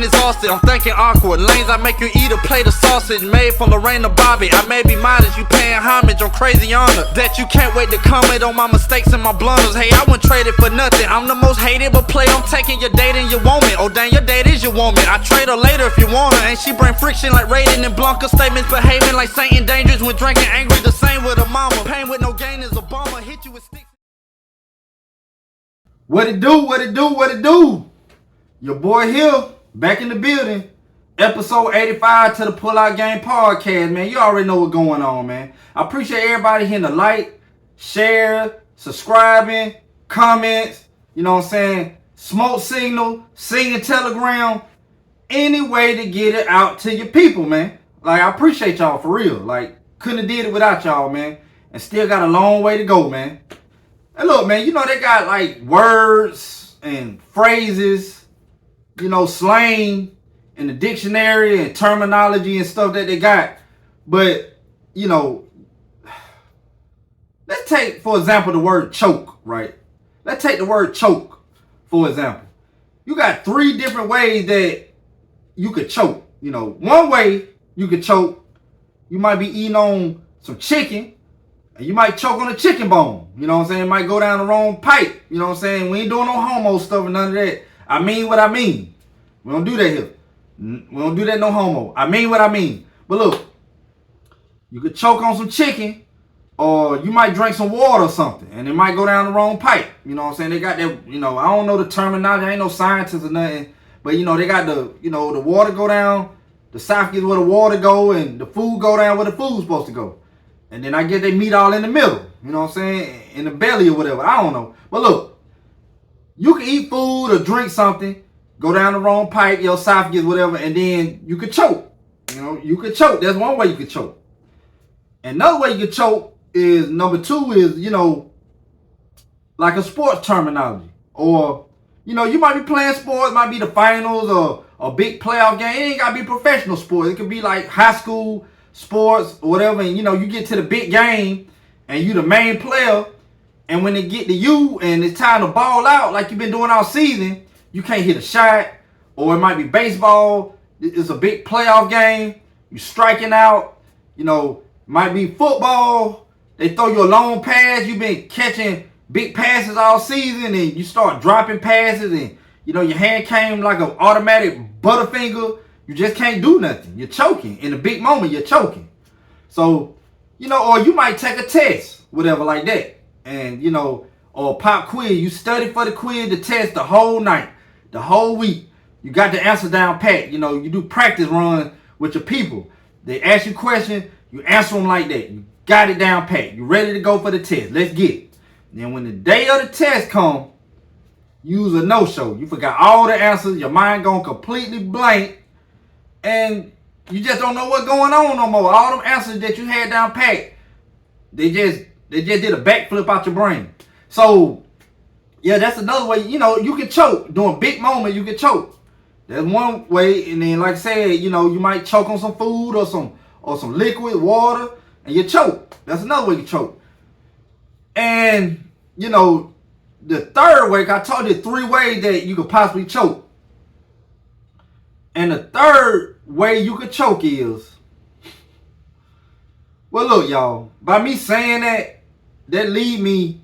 brain exhausted, I'm thinking awkward. Lanes I make you eat a plate of sausage made from Lorraine and Bobby. I may be modest, you paying homage on crazy honor. That you can't wait to comment on my mistakes and my blunders. Hey, I wouldn't trade it for nothing. I'm the most hated, but play I'm taking your date and your woman. Oh dang, your date is your woman. I trade her later if you want her. And she bring friction like Raiden and Blanca. Statements behaving like Saint Dangerous when drinking angry. The same with a mama. Pain with no gain is a bomber. Hit you with sticks. What it do? What it do? What it do? Your boy here, back in the building. Episode 85 to the Pull Out Game podcast, man. You already know what's going on, man. I appreciate everybody hitting the like, share, subscribing, comments, you know what I'm saying? Smoke signal, singing telegram, any way to get it out to your people, man. Like, I appreciate y'all for real. Like, couldn't have did it without y'all, man. And still got a long way to go, man. And look, man, you know they got like words and phrases, you know, slang in the dictionary and terminology and stuff that they got. But, you know, let's take, for example, the word choke, right? Let's take the word choke, for example. You got 3 different ways that you could choke. You know, one way you could choke, you might be eating on some chicken, and you might choke on a chicken bone. You know what I'm saying? It might go down the wrong pipe. You know what I'm saying? We ain't doing no homo stuff and none of that. I mean what I mean. We don't do that here. We don't do that no homo. I mean what I mean. But look, you could choke on some chicken, or you might drink some water or something, and it might go down the wrong pipe. You know what I'm saying? They got that, you know, I don't know the terminology. I ain't no scientist or nothing. But, you know, they got the, you know, the water go down, the esophagus where the water go, and the food go down where the food's supposed to go. And then I get they meat all in the middle. You know what I'm saying? In the belly or whatever. I don't know. But look, you can eat food or drink something, go down the wrong pipe, your esophagus, whatever, and then you could choke. You know, you could choke. That's one way you could choke. Another way you could choke is, number 2 is, you know, like a sports terminology. Or, you know, you might be playing sports, might be the finals or a big playoff game. It ain't got to be professional sports. It could be like high school sports or whatever. And, you know, you get to the big game and you the main player. And when they get to you and it's time to ball out like you've been doing all season, you can't hit a shot. Or it might be baseball. It's a big playoff game. You striking out. You know, might be football. They throw you a long pass. You've been catching big passes all season and you start dropping passes and, you know, your hand came like an automatic butterfinger. You just can't do nothing. You're choking. In a big moment, you're choking. So, you know, or you might take a test, whatever like that. And, you know, or pop quiz. You study for the quiz, the test the whole night, the whole week. You got the answer down pat. You know, you do practice run with your people. They ask you questions, you answer them like that. You got it down pat. You ready to go for the test. Let's get it. Then when the day of the test come, use a no-show. You forgot all the answers. Your mind gone completely blank. And you just don't know what's going on no more. All them answers that you had down pat, they just did a backflip out your brain. So, yeah, that's another way. You know, you can choke. During big moment, you can choke. That's one way. And then, like I said, you know, you might choke on some food or some liquid, water, and you choke. That's another way you choke. And, you know, the third way, I told you 3 ways that you could possibly choke. And the third way you could choke is, well, look, y'all, by me saying that lead me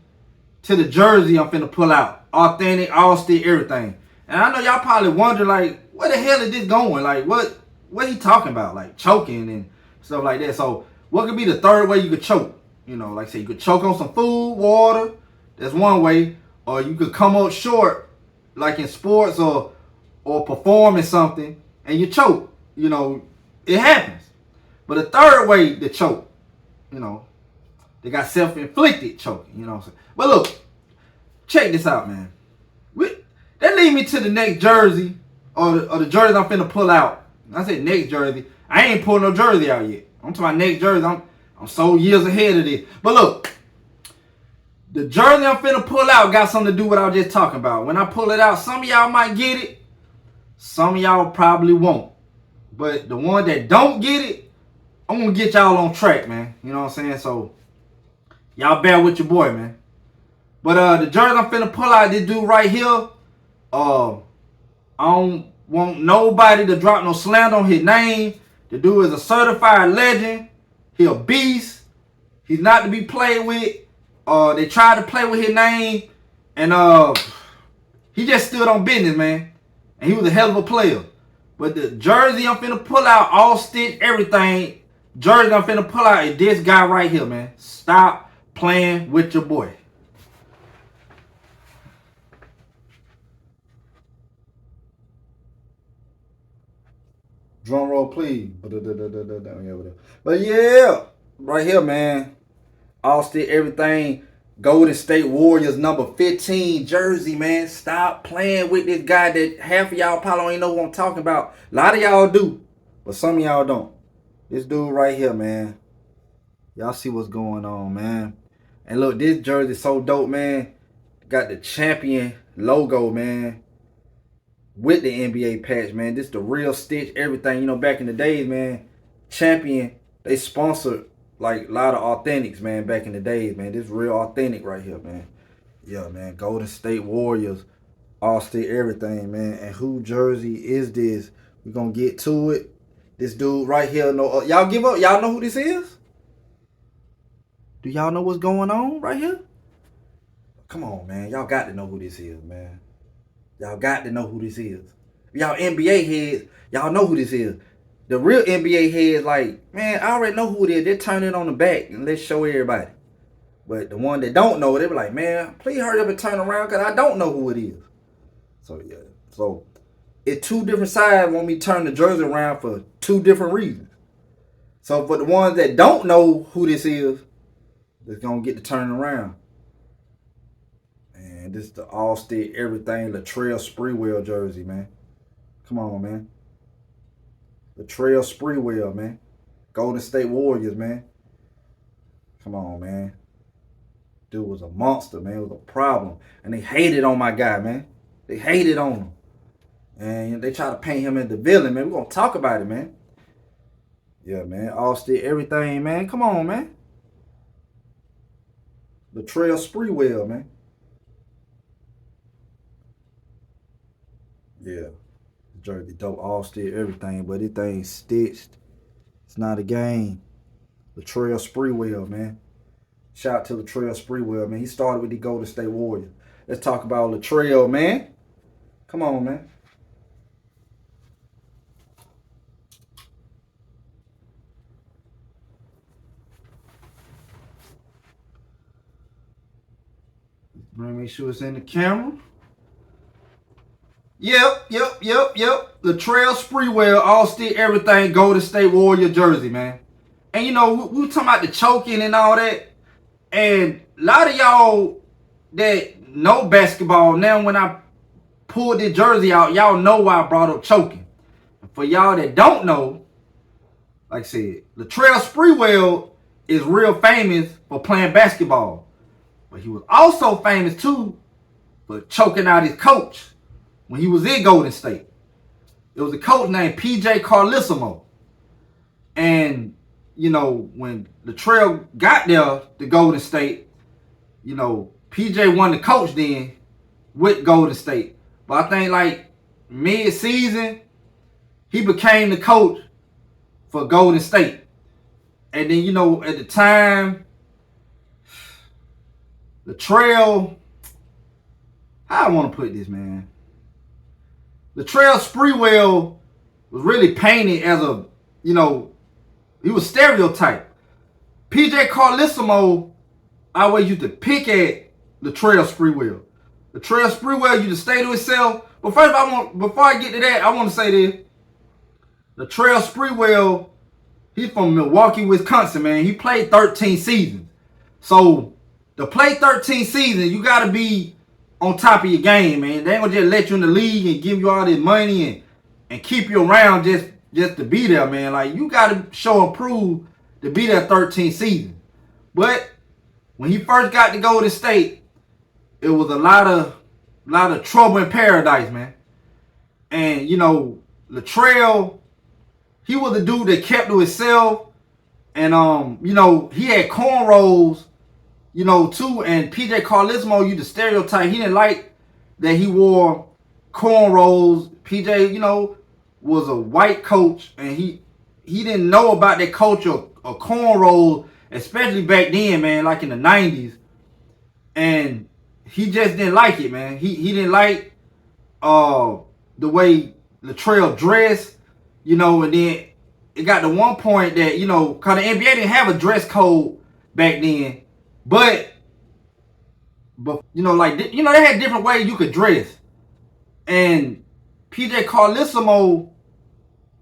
to the jersey I'm finna pull out. Authentic, all stick, everything. And I know y'all probably wonder, like, where the hell is this going? Like, what he talking about? Like, choking and stuff like that. So, what could be the third way you could choke? You know, like I say, you could choke on some food, water. That's one way. Or you could come up short, like in sports or performing something, and you choke. You know, it happens. But the third way to choke, you know, they got self-inflicted choking. You know what I'm saying? But look, check this out, man. That lead me to the next jersey, or the jersey I'm finna pull out. I said next jersey. I ain't pulling no jersey out yet. I'm talking about next jersey. I'm so years ahead of this. But look, the jersey I'm finna pull out got something to do with what I was just talking about. When I pull it out, some of y'all might get it. Some of y'all probably won't. But the one that don't get it, I'm going to get y'all on track, man. You know what I'm saying? So, y'all bear with your boy, man. But the jersey I'm finna pull out, this dude right here, I don't want nobody to drop no slander on his name. The dude is a certified legend. He a beast. He's not to be played with. They tried to play with his name, and he just stood on business, man. And he was a hell of a player. But the jersey I'm finna pull out, all stitch, everything. Jersey I'm finna pull out is this guy right here, man. Stop playing with your boy. Drum roll, please. But yeah, right here, man. All stitch, everything. Golden State Warriors number 15 jersey, man. Stop playing with this guy that half of y'all probably don't even know who I'm talking about. A lot of y'all do, but some of y'all don't. This dude right here, man. Y'all see what's going on, man. And look, this jersey is so dope, man. Got the champion logo, man. With the NBA patch, man. This the real stitch, everything. You know, back in the days, man, champion, they sponsored like a lot of authentics, man, back in the days, man. This real authentic right here, man. Yeah, man. Golden State Warriors, all state everything, man. And who jersey is this? We're gonna get to it. This dude right here, no, y'all give up. Y'all know who this is? Do y'all know what's going on right here? Come on, man. Y'all got to know who this is, man. Y'all got to know who this is. Y'all NBA heads, y'all know who this is. The real NBA heads like, man, I already know who it is. They turn it on the back and let's show everybody. But the one that don't know, they be like, man, please hurry up and turn around because I don't know who it is. So, yeah. So, it's two different sides want me to turn the jersey around for two different reasons. So, for the ones that don't know who this is, they're going to get to turn around. And this is the all-state everything Latrell Sprewell jersey, man. Come on, man. Latrell Sprewell, man. Golden State Warriors, man. Come on, man. Dude was a monster, man. It was a problem. And they hated on my guy, man. They hated on him. And they try to paint him as the villain, man. We're going to talk about it, man. Yeah, man. All-state everything, man. Come on, man. Latrell Sprewell, man. Yeah. Jersey dope, all stitch, everything, but this thing stitched. It's not a game. Latrell Sprewell, man. Shout out to Latrell Sprewell, man. He started with the Golden State Warriors. Let's talk about Latrell, man. Come on, man. Make sure it's in the camera. Yep. Latrell Sprewell, all stick everything, Golden State Warrior jersey, man. And you know, we were talking about the choking and all that. And a lot of y'all that know basketball, now when I pulled this jersey out, y'all know why I brought up choking. And for y'all that don't know, like I said, Latrell Sprewell is real famous for playing basketball. But he was also famous too for choking out his coach when he was in Golden State. It was a coach named PJ Carlesimo. And, you know, when Latrell got there to Golden State, you know, PJ won the coach then with Golden State. But I think like mid-season, he became the coach for Golden State. And then, you know, at the time, Latrell, how I want to put this, man. Latrell Sprewell was really painted as a, you know, he was stereotyped. PJ Carlesimo always used to pick at Latrell Sprewell. Latrell Sprewell used to stay to himself. But first, before I get to that, I want to say this. Latrell Sprewell, he's from Milwaukee, Wisconsin, man. He played 13 seasons. So, to play 13 seasons, you got to be on top of your game, man. They ain't gonna just let you in the league and give you all this money and keep you around just to be there, man. Like, you got to show and prove to be there 13 seasons. But when he first got to Golden State, it was a lot of trouble in paradise, man. And, you know, Latrell, he was the dude that kept to himself. And, you know, he had cornrows, you know, too. And PJ Carlesimo used to stereotype. He didn't like that he wore cornrows. PJ, was a white coach, and he didn't know about that culture of cornrows, especially back then, man, like in the 90s. And he just didn't like it, man. He didn't like the way Latrell dressed, and then it got to one point that, because the NBA didn't have a dress code back then, but they had different ways you could dress. And PJ Carlesimo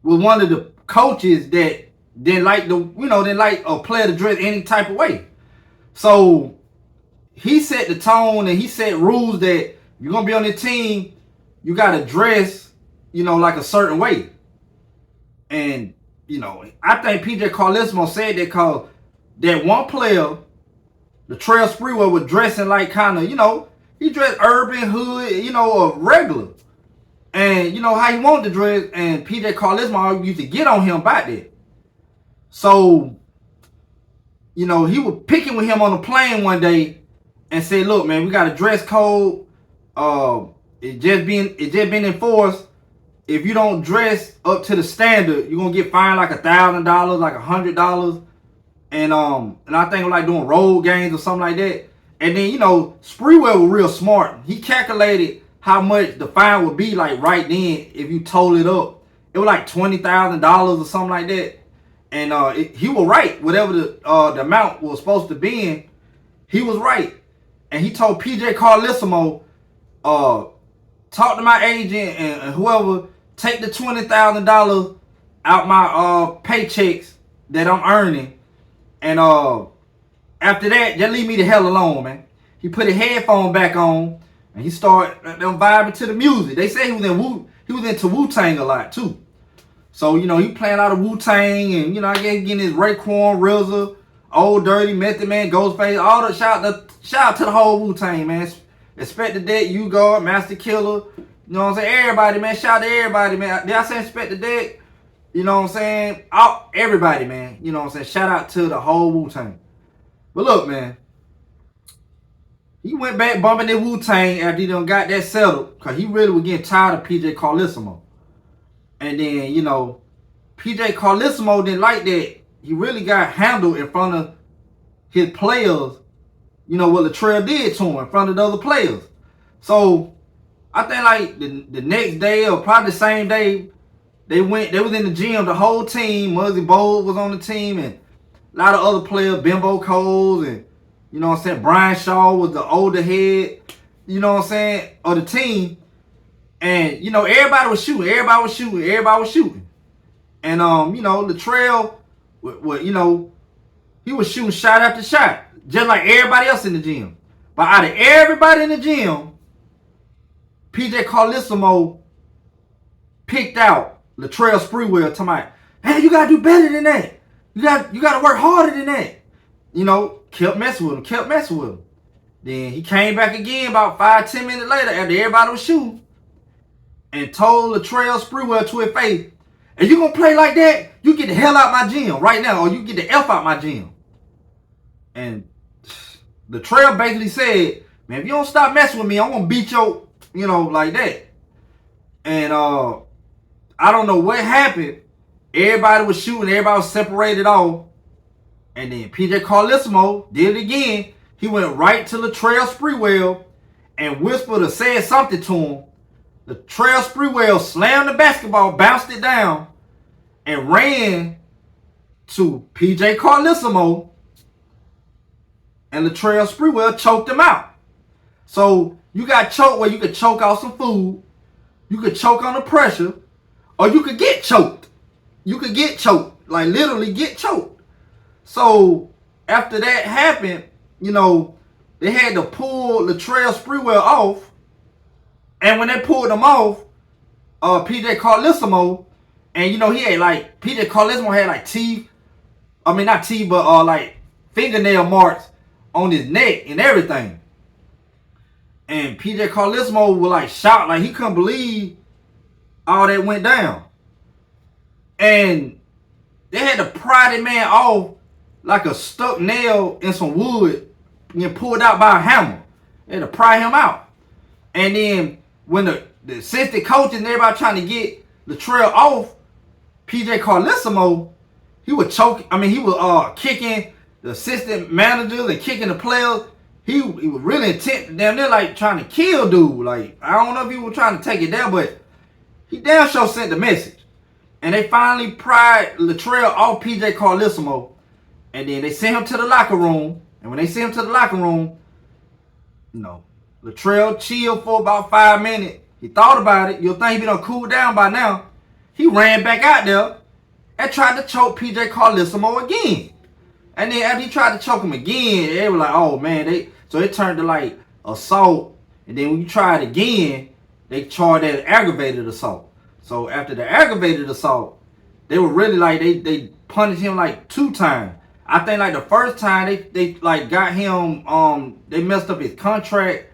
was one of the coaches that didn't like a player to dress any type of way. So he set the tone and he set rules that you're gonna be on the team, you gotta dress, like a certain way. And I think PJ Carlesimo said that because that one player, Latrell Sprewell, was dressing like kind of, he dressed urban, hood, regular. And how he wanted to dress, and PJ Carlesimo used to get on him about that. So, he was picking with him on the plane one day and said, look, man, we got a dress code. It just been enforced. If you don't dress up to the standard, you're gonna get fined like $1,000, like $100. And I think like doing road games or something like that. And then, Sprewell was real smart. He calculated how much the fine would be like right then if you totaled it up. It was like $20,000 or something like that. And he was right. Whatever the amount was supposed to be in, he was right. And he told PJ Carlesimo, talk to my agent and whoever, take the $20,000 out my paychecks that I'm earning. And after that, just leave me the hell alone, man. He put his headphone back on and he started them vibing to the music. They say he was into Wu-Tang a lot too. So, he playing out of Wu-Tang and, I guess getting his Raekwon, RZA, Old Dirty, Method Man, Ghostface, all the shout out to the whole Wu-Tang, man. Expect the Deck, U-Guard, Master Killer, what I'm saying? Everybody, man. Shout out to everybody, man. Did I say Expect the Deck? You know what I'm saying? Everybody, man. You know what I'm saying? Shout out to the whole Wu-Tang. But look, man. He went back bumping that Wu-Tang after he done got that settled. Because he really was getting tired of PJ Carlesimo. And then, PJ Carlesimo didn't like that. He really got handled in front of his players. What Latrell did to him in front of the other players. So, I think like the next day or probably the same day, they was in the gym, the whole team. Muggsy Bogues was on the team and a lot of other players, Bimbo Coles and, Brian Shaw was the older head, of the team. And, everybody was shooting. And, Latrell, he was shooting shot after shot, just like everybody else in the gym. But out of everybody in the gym, PJ Carlesimo picked out Latrell Sprewell, talking about, hey, you gotta do better than that. You gotta work harder than that. Kept messing with him. Then he came back again about 5-10 minutes later after everybody was shooting and told Latrell Sprewell to his face, if you gonna play like that, you get the hell out my gym right now, or you get the F out my gym. And Latrell basically said, man, if you don't stop messing with me, I'm gonna beat your, like that. And I don't know what happened. Everybody was shooting, everybody was separated off. And then PJ Carlesimo did it again. He went right to Latrell Sprewell and whispered or said something to him. Latrell Sprewell slammed the basketball, bounced it down, and ran to PJ Carlesimo. And Latrell Sprewell choked him out. So you got choked where you could choke out some food, you could choke on the pressure, or you could get choked. Like literally get choked. So after that happened, they had to pull Latrell Sprewell off. And when they pulled him off, PJ Carlesimo, and he had like, PJ Carlesimo had like like fingernail marks on his neck and everything. And PJ Carlesimo was like shocked, like he couldn't believe all that went down. And they had to pry that man off like a stuck nail in some wood and pulled out by a hammer. They had to pry him out. And then when the assistant coaches and everybody trying to get Latrell off, PJ Carlesimo, he was choking. I mean, he was kicking the assistant managers and kicking the players. He was really intent. Damn, they're like trying to kill dude. Like, I don't know if he was trying to take it down, but he damn sure sent the message. And they finally pried Latrell off PJ Carlesimo. And then they sent him to the locker room. And when they sent him to the locker room, you know, Latrell chilled for about 5 minutes. He thought about it. You'll think he be done cool down by now. He ran back out there and tried to choke PJ Carlesimo again. And then after he tried to choke him again, they were like, oh man, so it turned to like assault. And then when you try it again, they charged that aggravated assault. So after the aggravated assault, they were really like, they punished him like 2 times. I think like the first time they like got him, they messed up his contract.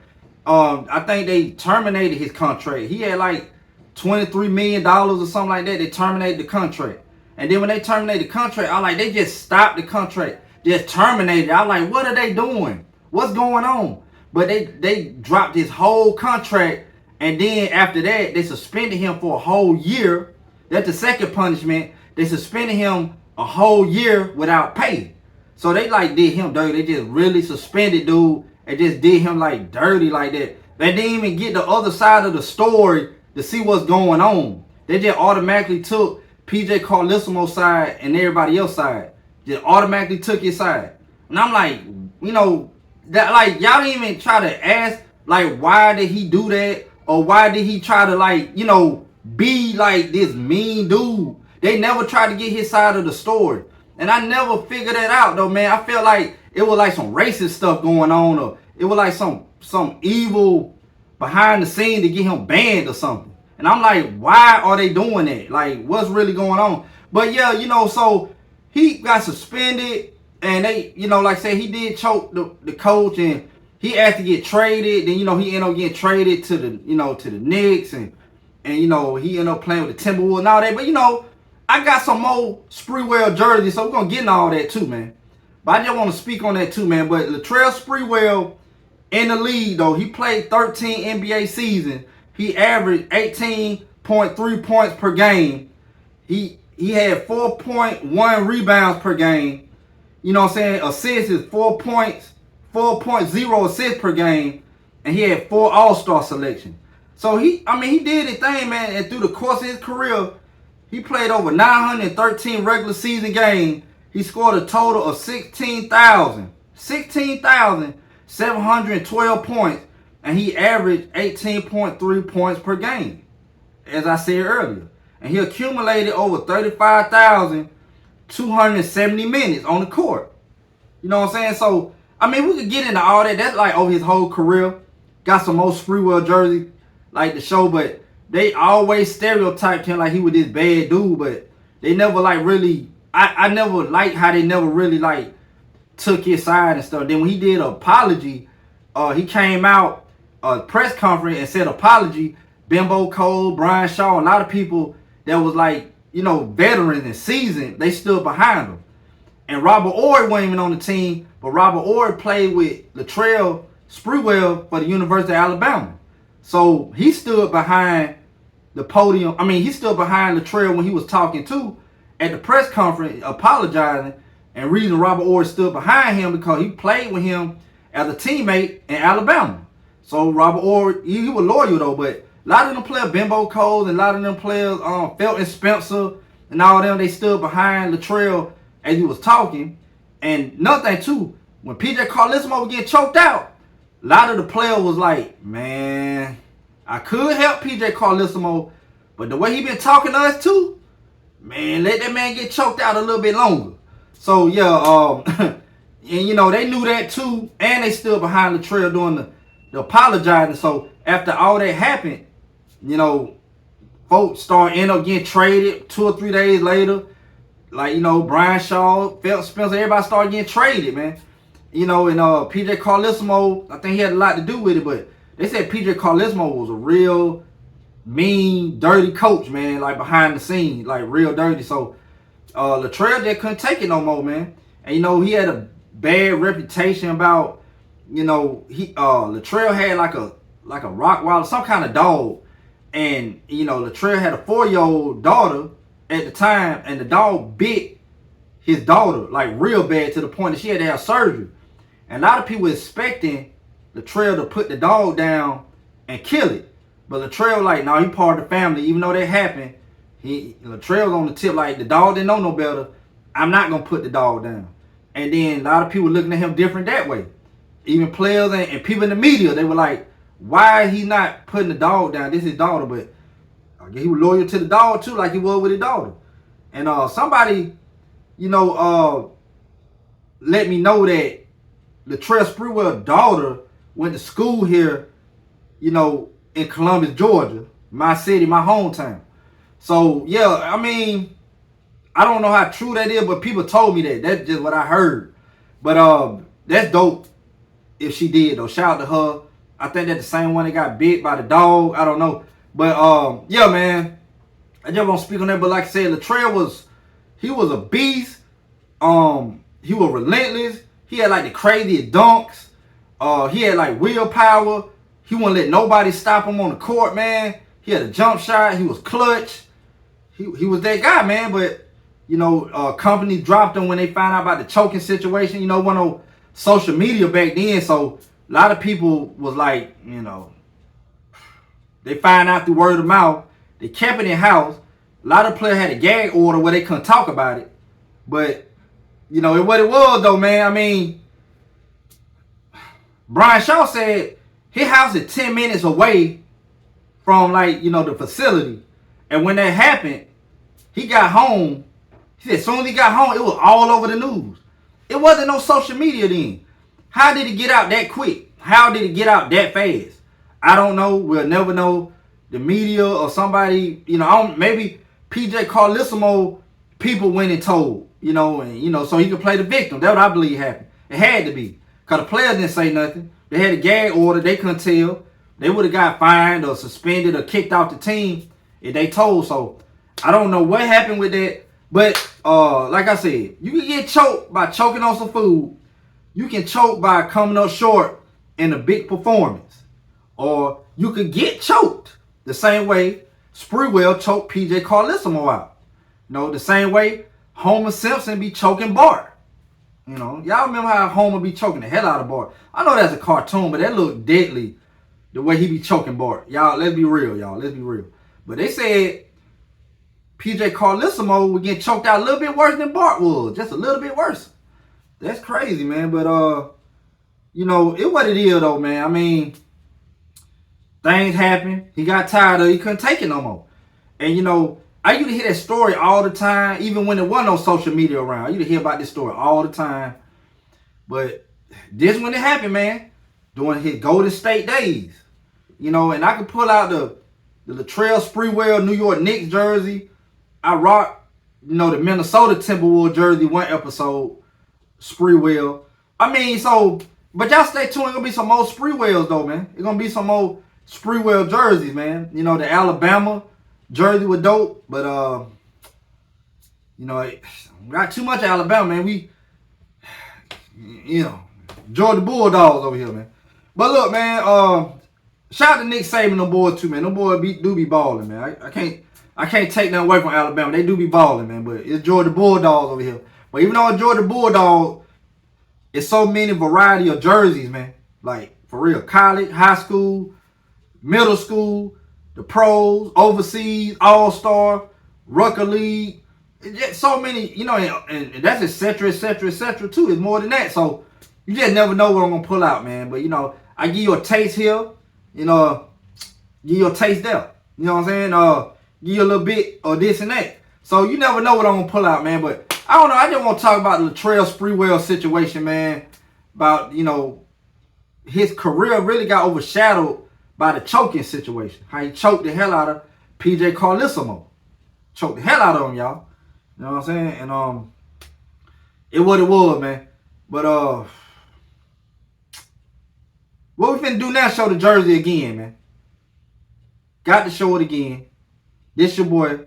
I think they terminated his contract. He had like $23 million or something like that. They terminated the contract. And then when they terminated the contract, I like, they just stopped the contract. Just terminated it. I like, what are they doing? What's going on? But they dropped his whole contract. And then after that, they suspended him for a whole year. That's the second punishment. They suspended him a whole year without pay. So they like did him dirty. They just really suspended dude and just did him like dirty like that. They didn't even get the other side of the story to see what's going on. They just automatically took PJ Carlesimo's side and everybody else's side. Just automatically took his side. And I'm like, you know, that like y'all didn't even try to ask like why did he do that? Or why did he try to like, you know, be like this mean dude? They never tried to get his side of the story. And I never figured that out though, man. I felt like it was like some racist stuff going on, or it was like some evil behind the scene to get him banned or something. And I'm like, why are they doing that? Like, what's really going on? But yeah, you know, so he got suspended, and they, you know, like I said, he did choke the coach, and he asked to get traded. Then, you know, he ended up getting traded to the, you know, to the Knicks, and you know, he ended up playing with the Timberwolves and all that. But you know, I got some more Sprewell jerseys, so we're gonna get into all that too, man. But I just want to speak on that too, man. But Latrell Sprewell in the league though, he played 13 NBA seasons. He averaged 18.3 points per game. He had 4.1 rebounds per game. You know what I'm saying? Assists is 4 points, 4.0 assists per game, and he had 4 All-Star selections. So he did his thing, man. And through the course of his career, he played over 913 regular season games. He scored a total of 16,712 points. And he averaged 18.3 points per game, as I said earlier. And he accumulated over 35,270 minutes on the court. You know what I'm saying? So, I mean, we could get into all that. That's like over his whole career. Got some more Sprewell jerseys like the show, but they always stereotyped him like he was this bad dude, but they never like really, I never liked how they never really like took his side and stuff. Then when he did an apology, he came out a press conference and said apology. Bimbo Cole, Brian Shaw, a lot of people that was like, you know, veterans and seasoned, they stood behind him. And Robert Horry wasn't even on the team, but Robert Horry played with Latrell Sprewell for the University of Alabama. So he stood behind the podium. I mean, he stood behind Latrell when he was talking too at the press conference, apologizing. And reason Robert Horry stood behind him because he played with him as a teammate in Alabama. So Robert Horry, he was loyal though, but a lot of them players, Bimbo Cole, and a lot of them players, Felton Spencer, and all of them, they stood behind Latrell as he was talking. And another thing too, when PJ Carlesimo was getting choked out, a lot of the players was like, man, I could help PJ Carlesimo, but the way he been talking to us too, man, let that man get choked out a little bit longer. So yeah, and you know, they knew that too, and they stood behind Latrell doing the apologizing. So after all that happened, you know, folks end up getting traded 2 or 3 days later. Like, you know, Brian Shaw, Felton Spencer, everybody started getting traded, man. You know, and PJ Carlesimo, I think he had a lot to do with it, but they said PJ Carlesimo was a real mean, dirty coach, man, like behind the scenes, like real dirty. So Latrell just couldn't take it no more, man. And you know, he had a bad reputation about, you know, Latrell had like a Rottweiler, some kind of dog, And, you know, Latrell had a 4-year-old daughter at the time, and the dog bit his daughter, like, real bad, to the point that she had to have surgery. And a lot of people expecting Latrell to put the dog down and kill it. But Latrell, like, no, he part of the family. Even though that happened, Latrell's on the tip, like, the dog didn't know no better. I'm not going to put the dog down. And then a lot of people looking at him different that way. Even players and people in the media, they were like, why he not putting the dog down? This is his daughter. But I guess he was loyal to the dog too, like he was with his daughter. And somebody, you know, let me know that Latrell Sprewell's daughter went to school here, you know, in Columbus, Georgia, my city, my hometown. So yeah, I mean, I don't know how true that is, but people told me that. That's just what I heard. But that's dope if she did though. Shout out to her. I think that's the same one that got bit by the dog. I don't know. But yeah, man. I just won't speak on that. But like I said, Latrell was a beast. He was relentless. He had like the craziest dunks. He had like willpower. He wouldn't let nobody stop him on the court, man. He had a jump shot. He was clutch. He was that guy, man. But you know, company dropped him when they found out about the choking situation. You know, one of social media back then, so a lot of people was like, you know, they find out through word of mouth. They kept it in house. A lot of players had a gag order where they couldn't talk about it. But, you know, what it was though, man. I mean, Brian Shaw said his house is 10 minutes away from, like, you know, the facility. And when that happened, he got home. He said as soon as he got home, it was all over the news. It wasn't no social media then. How did it get out that quick? How did it get out that fast? I don't know. We'll never know. The media or somebody, you know, maybe PJ Carlesimo people went and told, you know, and, you know, so he could play the victim. That's what I believe happened. It had to be. Because the players didn't say nothing. They had a gag order. They couldn't tell. They would have got fined or suspended or kicked off the team if they told. So I don't know what happened with that. But like I said, you can get choked by choking on some food. You can choke by coming up short in a big performance. Or you could get choked the same way Sprewell choked PJ Carlesimo out. You know, the same way Homer Simpson be choking Bart. You know, y'all remember how Homer be choking the hell out of Bart. I know that's a cartoon, but that looked deadly the way he be choking Bart. Y'all, let's be real, y'all. Let's be real. But they said PJ Carlesimo would get choked out a little bit worse than Bart was. Just a little bit worse. That's crazy, man. But, you know, it what it is, though, man. I mean, things happen. He got tired of it. He couldn't take it no more. And, you know, I used to hear that story all the time, even when there wasn't no social media around. I used to hear about this story all the time. But this when it happened, man. During his Golden State days. You know, and I could pull out the Latrell Sprewell New York Knicks jersey. I rock, you know, the Minnesota Timberwolves jersey one episode. Sprewell. I mean, so, but y'all stay tuned. It's going to be some more Sprewells, though, man. It's going to be some more Sprewell jerseys, man. You know, the Alabama jersey was dope, but, you know, got too much Alabama, man. We, you know, Georgia Bulldogs over here, man. But look, man, shout out to Nick Saban and them boys, too, man. Them boys do be balling, man. I can't take nothing away from Alabama. They do be balling, man, but it's Georgia Bulldogs over here. But even though it's Georgia Bulldog, it's so many variety of jerseys, man. Like, for real, college, high school, middle school, the pros, overseas, all-star, Rucker League. It's just so many, you know, and that's et cetera, too. It's more than that. So, you just never know what I'm going to pull out, man. But, you know, I give you a taste here, you know, give you a taste there. You know what I'm saying? Give you a little bit of this and that. So, you never know what I'm going to pull out, man. But, I don't know. I just want to talk about the Latrell Sprewell situation, man. About, you know, his career really got overshadowed by the choking situation. How he choked the hell out of PJ Carlesimo. Choked the hell out of him, y'all. You know what I'm saying? And it what it was, man. But what we finna do now? Show the jersey again, man. Got to show it again. This your boy,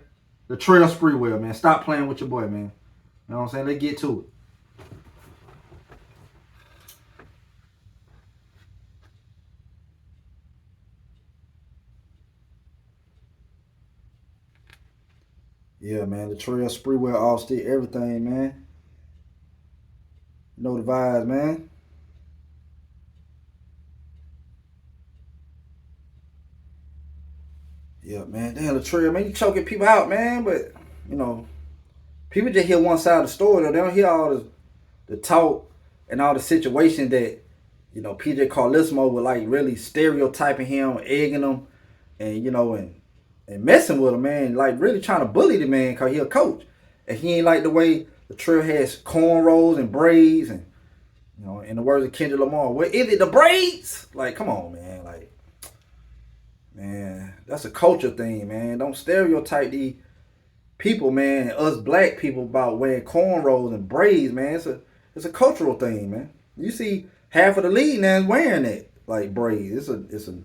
Latrell Sprewell, man. Stop playing with your boy, man. You know what I'm saying? Let's get to it. Yeah, man. Latrell Sprewell, Austin, everything, man. You know the vibes, man. Yeah, man. Damn, Latrell, man, you choking people out, man. But, you know, people just hear one side of the story, though. They don't hear all the talk and all the situations that, PJ Carlesimo was like really stereotyping him, egging him, and, and messing with him, man. Like really trying to bully the man because he a coach. And he ain't like the way Latrell has cornrows and braids and, in the words of Kendrick Lamar, what is it, the braids? Like, come on, man. Like, man, that's a culture thing, man. Don't stereotype these people, man, us black people about wearing cornrows and braids, man. It's a cultural thing, man. You see half of the league now is wearing that, like braids. It's a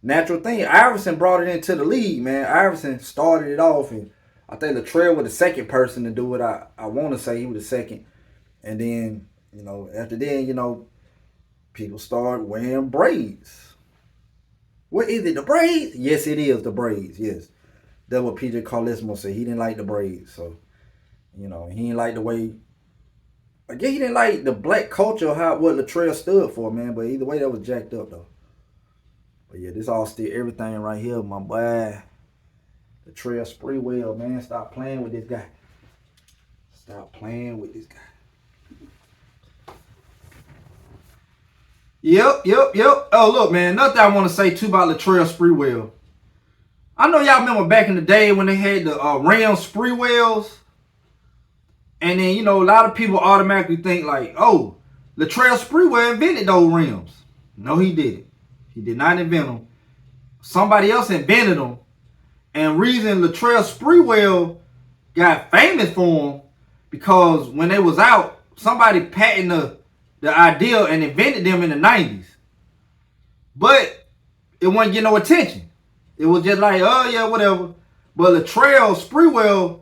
natural thing. Iverson brought it into the league, man. Iverson started it off, and I think Latrell was the second person to do it. I want to say he was the second. And then, after then, people start wearing braids. What is it, the braids? Yes, it is the braids, yes. That's what PJ Carlesimo said. He didn't like the braids. So, he didn't like the way, I guess he didn't like the black culture, what Latrell stood for, man. But either way, that was jacked up, though. But yeah, this all still everything right here, my boy. Latrell Sprewell, man. Stop playing with this guy. Stop playing with this guy. Yep. Oh, look, man. Nothing I want to say, too, about Latrell Sprewell. I know y'all remember back in the day when they had the Rams Sprewells. And then, a lot of people automatically think like, oh, Latrell Sprewell invented those rims. No, he didn't. He did not invent them. Somebody else invented them. And reason Latrell Sprewell got famous for them because when they was out, somebody patented the idea and invented them in the 90s. But it wasn't getting no attention. It was just like, oh yeah, whatever. But Latrell Sprewell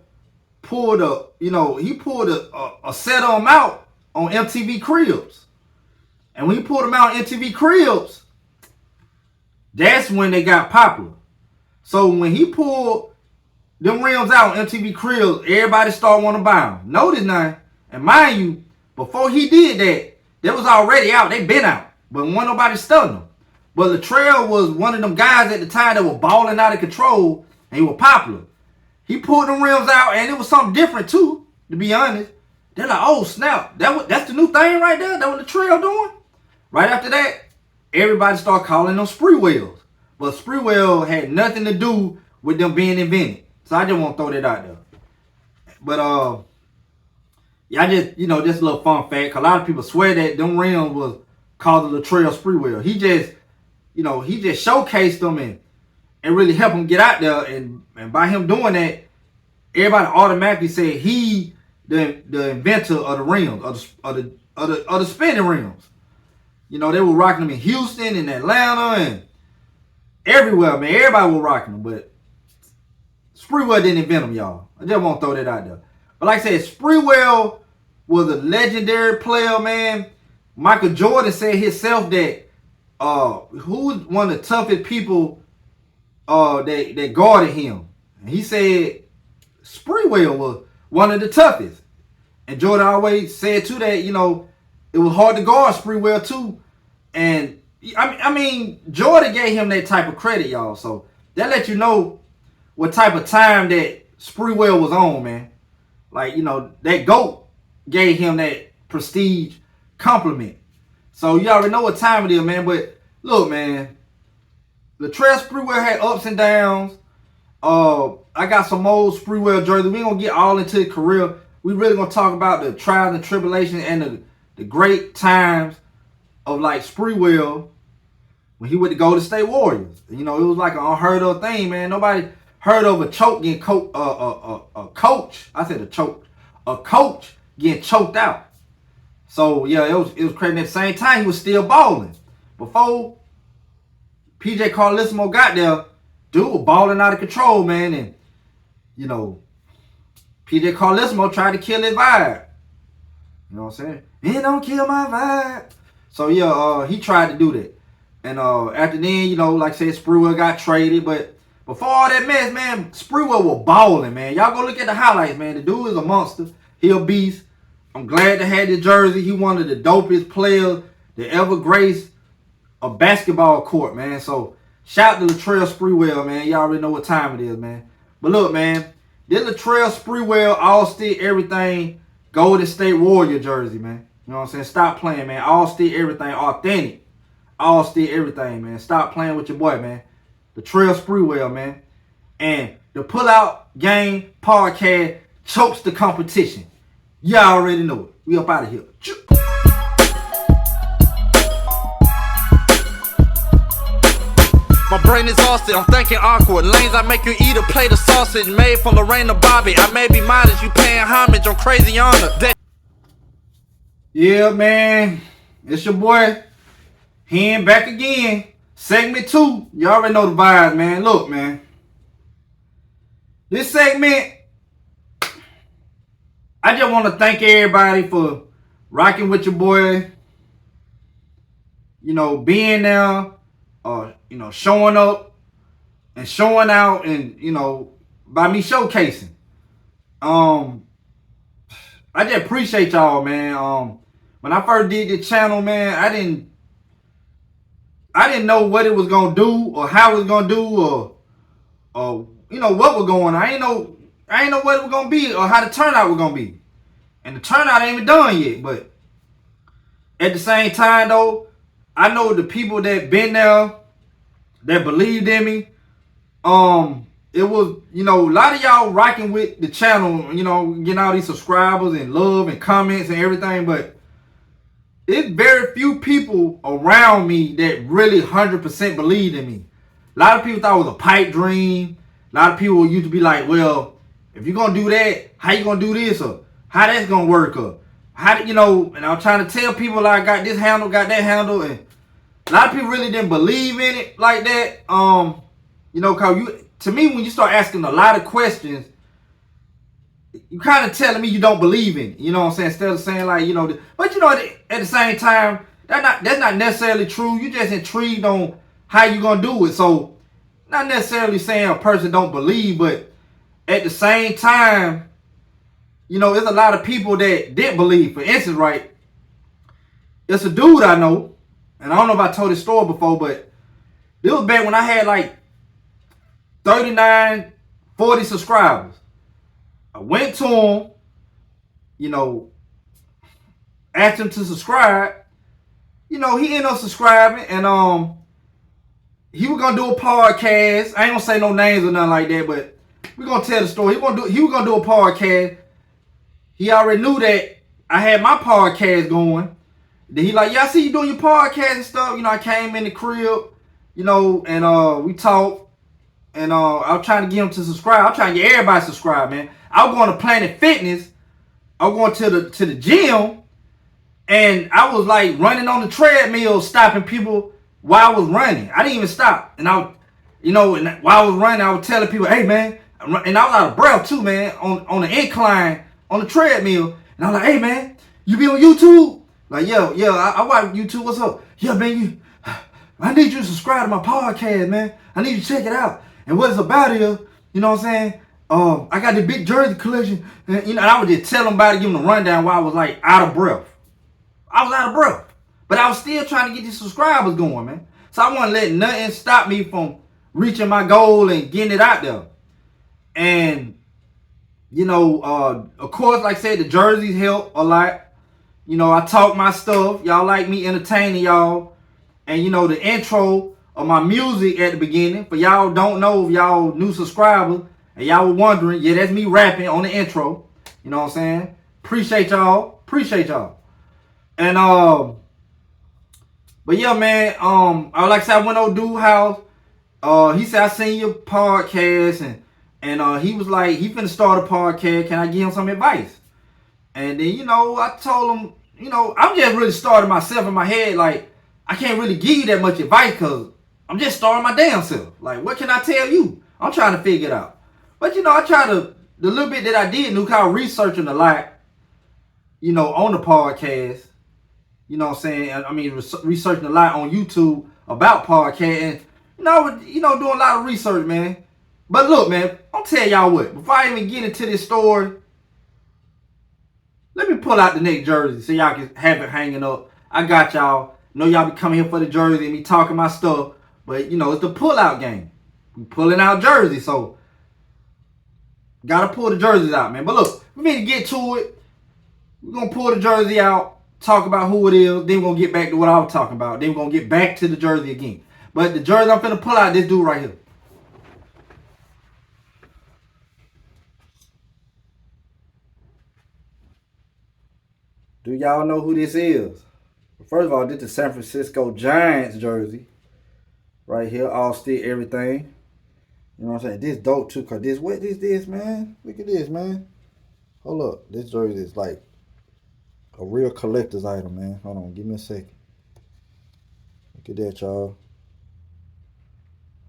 pulled a set of them out on MTV Cribs. And when he pulled them out on MTV Cribs, that's when they got popular. So when he pulled them rims out on MTV Cribs, everybody started wanting to buy them. Notice now, and mind you, before he did that, they was already out. They been out. But wasn't nobody studying them. But Latrell was one of them guys at the time that were balling out of control, and he was popular. He pulled them rims out, and it was something different too, to be honest. They're like, oh, snap. That's the new thing right there? That what Latrell doing? Right after that, everybody started calling them Sprewells. But Sprewell had nothing to do with them being invented. So I just want to throw that out there. But, yeah, just a little fun fact. Cause a lot of people swear that them rims was called the Latrell Sprewell. He just showcased them and really helped him get out there. And by him doing that, everybody automatically said he the inventor of the rims, of the spinning rims. They were rocking them in Houston and Atlanta and everywhere, man. Everybody was rocking them, but Sprewell didn't invent them, y'all. I just want to throw that out there. But like I said, Sprewell was a legendary player, man. Michael Jordan said himself that who was one of the toughest people that guarded him. And he said Sprewell was one of the toughest. And Jordan always said too that, it was hard to guard Sprewell too. And I mean, Jordan gave him that type of credit, y'all. So that let you know what type of time that Sprewell was on, man. Like, that GOAT gave him that prestige compliment. So you already know what time it is, man. But look, man, Latrell Sprewell had ups and downs. I got some old Sprewell jerseys. We ain't gonna get all into his career. We really gonna talk about the trials and tribulations and the great times of like Sprewell when he went to Golden State Warriors. It was like an unheard of thing, man. Nobody heard of a choke getting a coach. I said a coach getting choked out. So yeah, it was crazy. At the same time, he was still balling. Before PJ Carlesimo got there, dude was balling out of control, man. And PJ Carlesimo tried to kill his vibe. You know what I'm saying? It don't kill my vibe. So yeah, he tried to do that. And after then, like I said, Sprewell got traded, but Before all that mess, man, Sprewell was balling, man. Y'all go look at the highlights, man. The dude is a monster. He a beast. I'm glad to have the jersey. He one of the dopest players that ever graced a basketball court, man. So shout out to Latrell Sprewell, man. Y'all already know what time it is, man. But look, man, this Latrell Sprewell all-stick everything Golden State Warrior jersey, man. You know what I'm saying? Stop playing, man. All-stick everything, authentic. All-stick everything, man. Stop playing with your boy, man. Latrell Sprewell, man. And the Pullout Game podcast chokes the competition. Y'all already know it. We up out of here. My brain is exhausted, I'm thinking awkward. Lanes I make you eat a plate of sausage made from Lorraine and Bobby. I may be modest, you paying homage on crazy honor. Yeah, man. It's your boy. He ain't back again. Segment 2. You already know the vibes, man. Look, man. This segment, I just want to thank everybody for rocking with your boy. You know, being there. You know, showing up and showing out, and you know, by me showcasing. I just appreciate y'all, man. When I first did the channel, man, I didn't know what it was gonna do or how it was gonna do or you know what was going on. I ain't know what it was gonna be or how the turnout was gonna be. And the turnout ain't even done yet. But at the same time though, I know the people that been there, that believed in me. It was, you know, a lot of y'all rocking with the channel, you know, getting all these subscribers and love and comments and everything, but it's very few people around me that really 100% believed in me. A lot of people thought it was a pipe dream. A lot of people used to be like, well, if you're gonna do that, how you gonna do this, or how that's gonna work, or how, you know, and I'm trying to tell people like, I got this handle, got that handle, and a lot of people really didn't believe in it like that. You know, cause to me, when you start asking a lot of questions, you kind of telling me you don't believe in it. You know what I'm saying? Instead of saying like, you know, but you know, at the same time, that's not necessarily true. You just intrigued on how you gonna do it. So, not necessarily saying a person don't believe, but at the same time, you know, there's a lot of people that didn't believe. For instance, right, it's a dude I know. And I don't know if I told this story before, but it was back when I had like 39, 40 subscribers. I went to him, you know, asked him to subscribe. You know, he ended up subscribing, and he was gonna do a podcast. I ain't gonna say no names or nothing like that, but we're gonna tell the story. He was gonna do a podcast. He already knew that I had my podcast going. Then he like, yeah, I see you doing your podcast and stuff. You know, I came in the crib, you know, and we talked. And I was trying to get him to subscribe. I'm trying to get everybody to subscribe, man. I was going to Planet Fitness. I was going to the gym. And I was like running on the treadmill, stopping people while I was running. I didn't even stop. And you know, and while I was running, I was telling people, hey, man. And I was out of breath too, man, on the incline, on the treadmill. And I was like, hey, man, you be on YouTube? Like, yeah, I watch YouTube. What's up? Yeah, man, I need you to subscribe to my podcast, man. I need you to check it out. And what it's about is, you know what I'm saying? I got the big jersey collection. And, you know, and I would just tell them about it, give them a rundown while I was like out of breath. I was out of breath. But I was still trying to get these subscribers going, man. So I wasn't letting nothing stop me from reaching my goal and getting it out there. And, you know, of course, like I said, the jerseys help a lot. You know, I talk my stuff. Y'all like me entertaining y'all. And, you know, the intro of my music at the beginning. For y'all don't know, if y'all new subscribers, and y'all were wondering, yeah, that's me rapping on the intro. You know what I'm saying? Appreciate y'all. And, but yeah, man, like I said, I went over dude's house. He said, I seen your podcast, and he was like, he finna start a podcast. Can I give him some advice? And then, you know, I told him, you know, I'm just really starting myself in my head. Like, I can't really give you that much advice because I'm just starting my damn self. Like, what can I tell you? I'm trying to figure it out. But, you know, the little bit that I did, knew kind of researching a lot, you know, on the podcast. You know what I'm saying? I mean, researching a lot on YouTube about podcast. And, you know, doing a lot of research, man. But look, man, I'll tell y'all what. Before I even get into this story, let me pull out the next jersey so y'all can have it hanging up. I got y'all. Know y'all be coming here for the jersey and me talking my stuff. But, you know, it's the pull-out game. We pulling out jerseys, so gotta pull the jerseys out, man. But look, we need to get to it. We're going to pull the jersey out, talk about who it is. Then we're going to get back to what I was talking about. Then we're going to get back to the jersey again. But the jersey I'm finna pull out, this dude right here. Do y'all know who this is? First of all, this is the San Francisco Giants jersey. Right here, all stick, everything. You know what I'm saying? This dope too, cause this, what is this, man? Look at this, man. Hold up. This jersey is like a real collector's item, man. Hold on, give me a second. Look at that, y'all.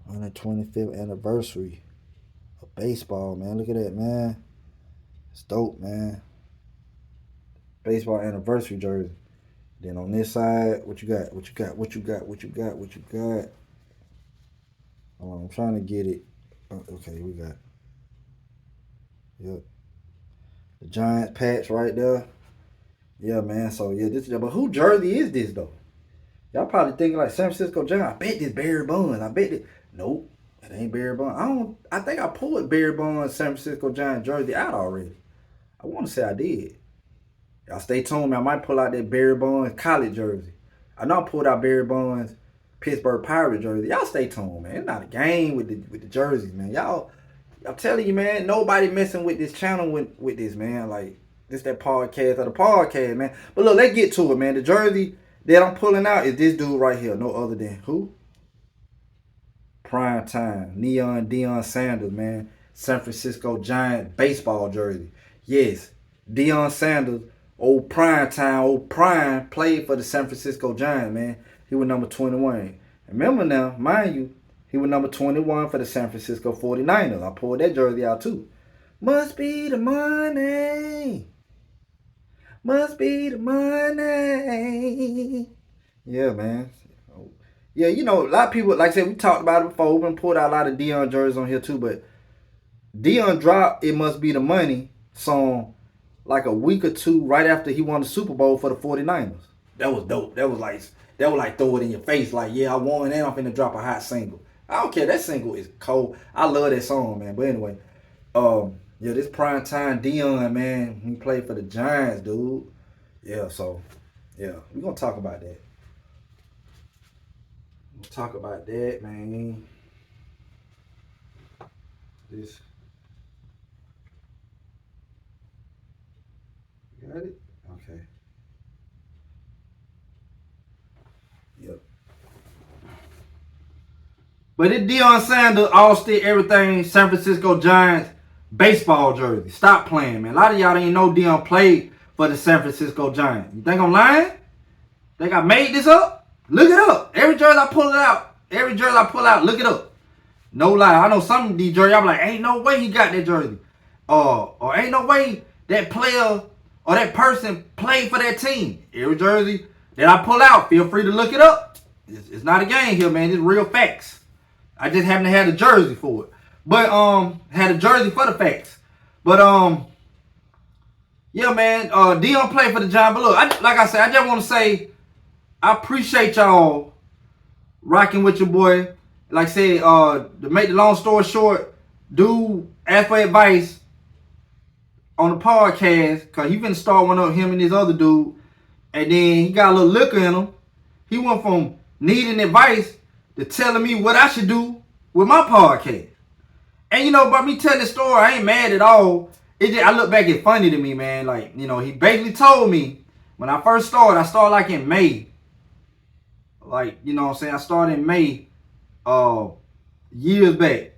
125th anniversary of baseball, man. Look at that, man. It's dope, man. Baseball anniversary jersey. Then on this side, what you got? What you got? What you got? What you got? What you got? Hold on, I'm trying to get it. Okay, we got. Yep. The Giants patch right there. Yeah, man. So yeah, this. But who jersey is this though? Y'all probably thinking like San Francisco Giants. I bet this Barry Bonds. I bet it. Nope, it ain't Barry Bonds. I think I pulled Barry Bonds San Francisco Giants jersey out already. I want to say I did. Y'all stay tuned, man. I might pull out that Barry Bonds college jersey. I know I pulled out Barry Bonds Pittsburgh Pirates jersey. Y'all stay tuned, man. It's not a game with the jerseys, man. Y'all, I'm telling you, man, nobody messing with this channel with this, man. Like, this that podcast of the podcast, man. But look, let's get to it, man. The jersey that I'm pulling out is this dude right here. No other than who? Prime time. Neon Deion Sanders, man. San Francisco Giants baseball jersey. Yes, Deion Sanders, old prime time, old prime, played for the San Francisco Giants, man. He was number 21. Remember now, mind you, he was number 21 for the San Francisco 49ers. I pulled that jersey out too. Must be the money. Must be the money. Yeah, man. Yeah, you know, a lot of people, like I said, we talked about it before. We've been pulled out a lot of Deion jerseys on here too, but Deion dropped It Must Be the Money song like a week or two right after he won the Super Bowl for the 49ers. That was dope. That was like throw it in your face. Like, yeah, I won and I'm finna drop a hot single. I don't care. That single is cold. I love that song, man. But anyway, yeah, this prime time Deion, man, he played for the Giants, dude. Yeah, so, yeah, we're going to talk about that. We'll talk about that, man. This. Got it? Okay. Yep. But it's Deion Sanders, all-state everything, San Francisco Giants baseball jersey. Stop playing, man. A lot of y'all didn't know Deion played for the San Francisco Giants. You think I'm lying? Think I made this up? Look it up. Every jersey I pull out, look it up. No lie. I know some of these jerseys, I'm like, ain't no way he got that jersey. Or ain't no way that player or that person played for that team. Every jersey that I pull out, feel free to look it up. It's not a game here, man. It's real facts. I just happen to have a jersey for it. But had a jersey for the facts. But yeah, man, Deion played for the Giants. But look, like I said, I just want to say I appreciate y'all rocking with your boy. Like I said, to make the long story short, dude asked for advice on the podcast, because he finna start one up, him and this other dude. And then he got a little liquor in him. He went from needing advice to telling me what I should do with my podcast. And you know, by me telling the story, I ain't mad at all. It just, I look back, it's funny to me, man. Like, you know, he basically told me when I first started, I started like in May. Like, you know what I'm saying? I started in May, years back.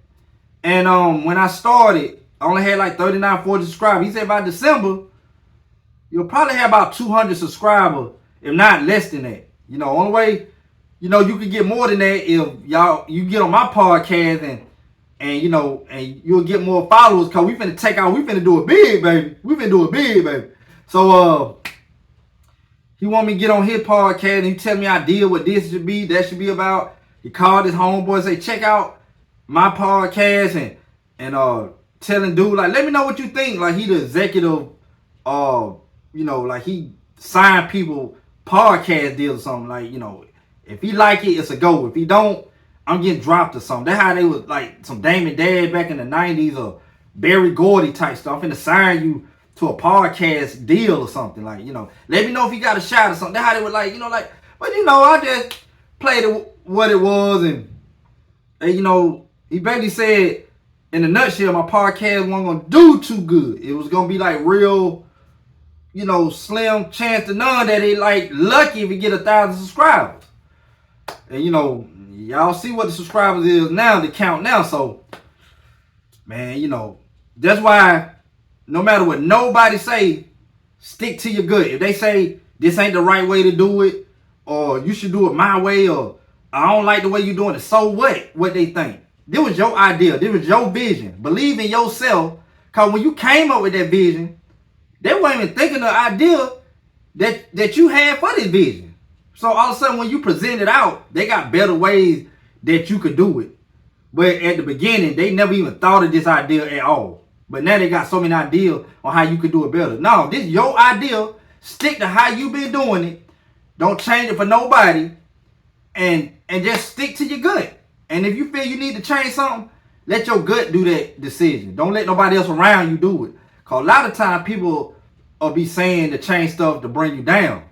And when I started, I only had like 39, 40 subscribers. He said by December, you'll probably have about 200 subscribers, if not less than that. You know, only way, you know, you could get more than that if you get on my podcast and you know, and you'll get more followers, because we finna do it big, baby. We finna do it big, baby. So, he want me to get on his podcast, and he tell me idea what this should be, that should be about. He called his homeboy and say, check out my podcast, and and telling dude like, let me know what you think. Like he the executive, like he signed people podcast deals or something. Like, if he like it, it's a go. If he don't, I'm getting dropped or something. That's how they was like some Damon Dad back in the 90s or Barry Gordy type stuff. I'm finna sign you to a podcast deal or something. Like, let me know if he got a shot or something. That's how they would but I just played it what it was, and he basically said in a nutshell, my podcast wasn't gonna do too good. It was gonna be like real, slim chance to none that it like lucky if we get 1,000 subscribers. And y'all see what the subscribers is now, the count now. So, man, that's why no matter what nobody say, stick to your gut. If they say this ain't the right way to do it, or you should do it my way, or I don't like the way you're doing it, so what they think? This was your idea. This was your vision. Believe in yourself. Because when you came up with that vision, they weren't even thinking the idea that you had for this vision. So all of a sudden when you present it out, they got better ways that you could do it. But at the beginning, they never even thought of this idea at all. But now they got so many ideas on how you could do it better. No, this is your idea. Stick to how you been doing it. Don't change it for nobody. And just stick to your gut. And if you feel you need to change something, let your gut do that decision. Don't let nobody else around you do it. Because a lot of times people will be saying to change stuff to bring you down.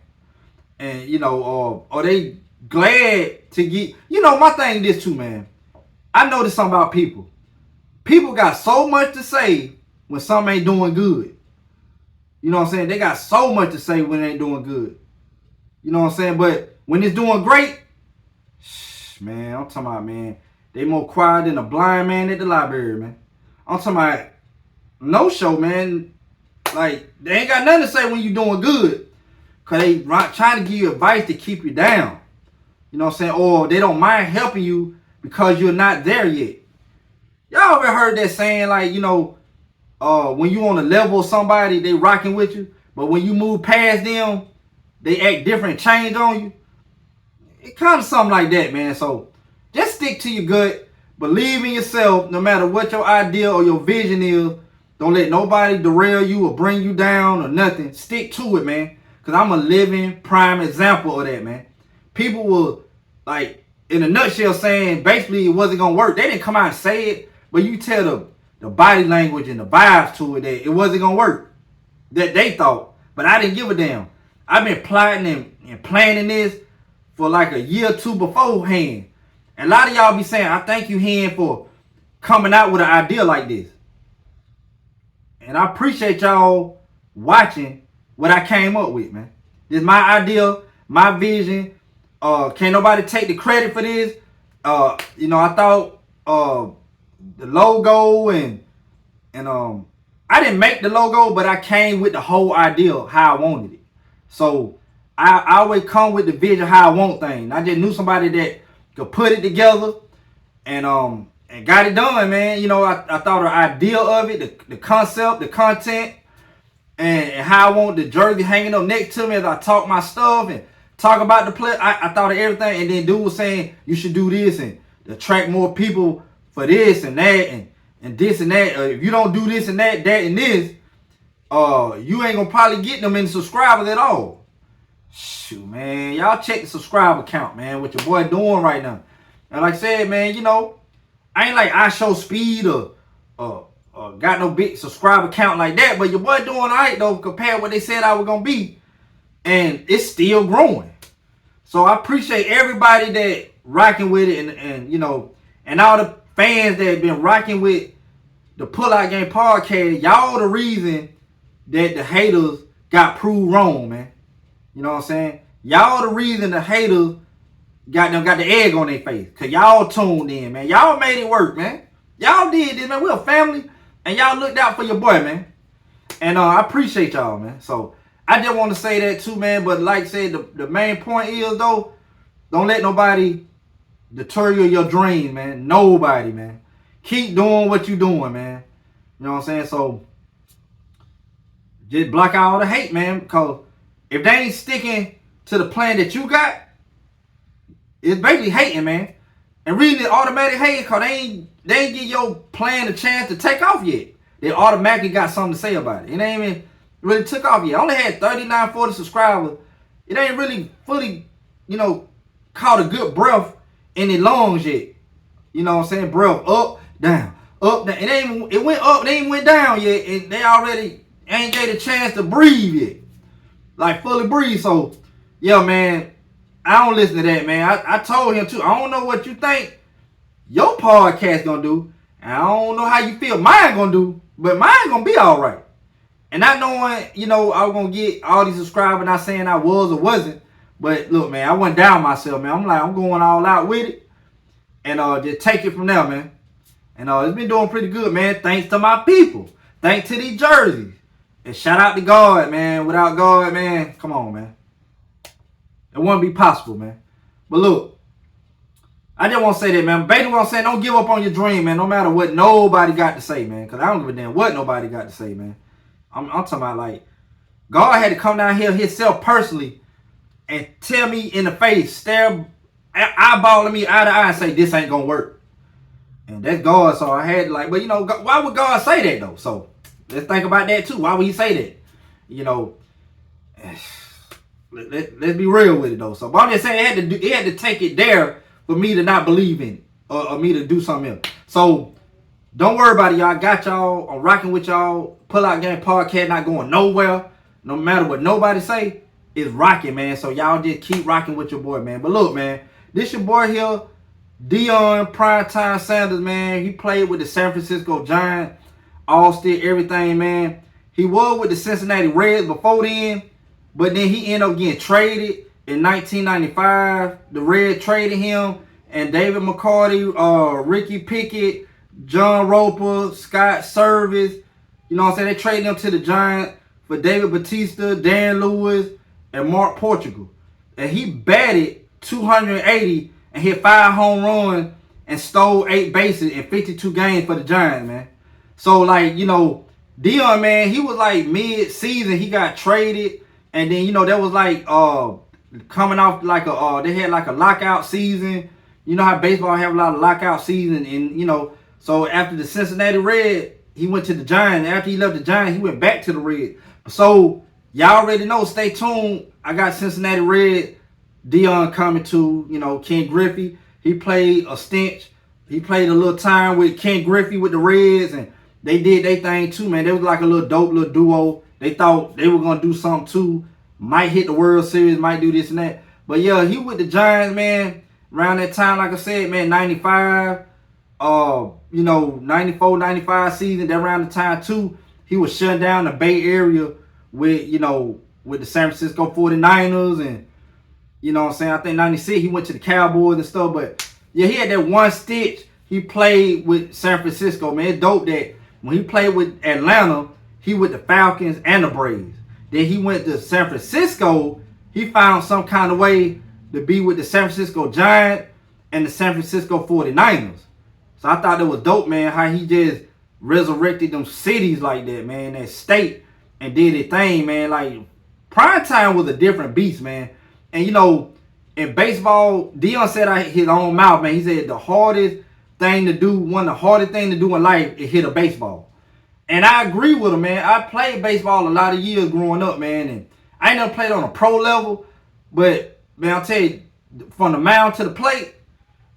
And, or they glad to get... my thing is this too, man. I noticed something about people. People got so much to say when something ain't doing good. You know what I'm saying? They got so much to say when it ain't doing good. You know what I'm saying? But when it's doing great, man, I'm talking about, man, they more quiet than a blind man at the library, man. I'm talking about no show, man. Like, they ain't got nothing to say when you doing good. Because they trying to give you advice to keep you down. You know what I'm saying? Or they don't mind helping you because you're not there yet. Y'all ever heard that saying, like, when you on a level of somebody, they rocking with you. But when you move past them, they act different, change on you. It kind of something like that, man. So just stick to your gut. Believe in yourself no matter what your idea or your vision is. Don't let nobody derail you or bring you down or nothing. Stick to it, man. Because I'm a living prime example of that, man. People will, like, in a nutshell saying basically it wasn't going to work. They didn't come out and say it. But you tell the body language and the vibes to it that it wasn't going to work. That they thought. But I didn't give a damn. I've been plotting and planning this for like a year or two beforehand. And a lot of y'all be saying, I thank you, Hen, for coming out with an idea like this. And I appreciate y'all watching what I came up with, man. This is my idea, my vision. Can't nobody take the credit for this. I thought the logo and I didn't make the logo, but I came with the whole idea how I wanted it. So I always come with the vision how I want things. I just knew somebody that could put it together and got it done, man. I thought the idea of it, the concept, the content, and how I want the jersey hanging up next to me as I talk my stuff and talk about the play. I thought of everything, and then dude was saying you should do this and attract more people for this and that and this and that. If you don't do this and that and this, you ain't gonna probably get them many subscribers at all. Shoot, man, y'all check the subscriber count, man, what your boy doing right now. And like I said, man, I ain't like I show speed or got no big subscriber count like that, but your boy doing all right though compared to what they said I was gonna be, and it's still growing. So I appreciate everybody that rocking with it and all the fans that have been rocking with the Pull Out Game podcast. Y'all the reason that the haters got proved wrong, man. You know what I'm saying? Y'all the reason the haters got the egg on their face. Cause y'all tuned in, man. Y'all made it work, man. Y'all did this, man. We're a family. And y'all looked out for your boy, man. And I appreciate y'all, man. So I just want to say that too, man. But like I said, the main point is, though, don't let nobody deter you of your dream, man. Nobody, man. Keep doing what you doing, man. You know what I'm saying? So just block out all the hate, man. Because if they ain't sticking to the plan that you got, it's basically hating, man. And reading the automatic hate because they ain't give your plan a chance to take off yet. They automatically got something to say about it. It ain't even really took off yet. I only had 39, 40 subscribers. It ain't really fully, caught a good breath in the lungs yet. You know what I'm saying? Breath up, down, up, down. It went up, they ain't went down yet. And they already ain't get a chance to breathe yet. Like fully breathe. So, yeah, man, I don't listen to that, man. I told him too. I don't know what you think your podcast gonna do. And I don't know how you feel mine gonna do. But mine gonna be all right. And not knowing, I was gonna get all these subscribers, not saying I was or wasn't. But look, man, I went down myself, man. I'm going all out with it. And just take it from there, man. And it's been doing pretty good, man. Thanks to my people. Thanks to these jerseys. And shout out to God, man. Without God, man, come on, man. It wouldn't be possible, man. But look, I just want to say that, man. Basically what I'm saying, don't give up on your dream, man. No matter what nobody got to say, man. Because I don't give a damn what nobody got to say, man. I'm talking about, like, God had to come down here himself personally and tell me in the face, stare, eyeballing me eye to eye and say, this ain't going to work. And that's God, so I had to, like, but, why would God say that, though? So, let's think about that, too. Why would he say that? Let's be real with it, though. So, but I'm just saying, he had to take it there for me to not believe in it or me to do something else. So, don't worry about it, y'all. I got y'all. I'm rocking with y'all. Pull Out Game Podcast not going nowhere. No matter what nobody say, it's rocking, man. So y'all just keep rocking with your boy, man. But look, man, this your boy here, Deion Primetime Sanders, man. He played with the San Francisco Giants, All-Star, everything, man. He was with the Cincinnati Reds before then, but then he ended up getting traded in 1995. The Reds traded him, and David McCarty, Ricky Pickett, John Roper, Scott Service, you know what I'm saying? They traded him to the Giants for David Batista, Dan Lewis, and Mark Portugal. And he batted 280 and hit 5 home runs and stole 8 bases in 52 games for the Giants, man. So, like, Deion, man, he was like mid-season. He got traded. And then, that was like coming off like they had like a lockout season. You know how baseball have a lot of lockout season. And, so after the Cincinnati Reds, he went to the Giants. After he left the Giants, he went back to the Reds. So, y'all already know. Stay tuned. I got Cincinnati Reds. Deion coming to, Ken Griffey. He played a stench. He played a little time with Ken Griffey with the Reds. And they did their thing, too, man. They was like a little dope little duo. They thought they were going to do something, too. Might hit the World Series. Might do this and that. But, yeah, he with the Giants, man. Around that time, like I said, man, 95. 94, 95 season, that around the time too, he was shutting down the Bay Area with the San Francisco 49ers and, what I'm saying, I think 96, he went to the Cowboys and stuff, but yeah, he had that one stitch he played with San Francisco, man. It's dope that when he played with Atlanta, he with the Falcons and the Braves. Then he went to San Francisco, he found some kind of way to be with the San Francisco Giants and the San Francisco 49ers. So I thought it was dope, man, how he just resurrected them cities like that, man, that state, and did his thing, man. Like, Primetime was a different beast, man. And, in baseball, Deion said out his own mouth, man, he said the hardest thing to do, one of the hardest things to do in life is hit a baseball. And I agree with him, man. I played baseball a lot of years growing up, man, and I ain't never played on a pro level, but, man, I'll tell you, from the mound to the plate,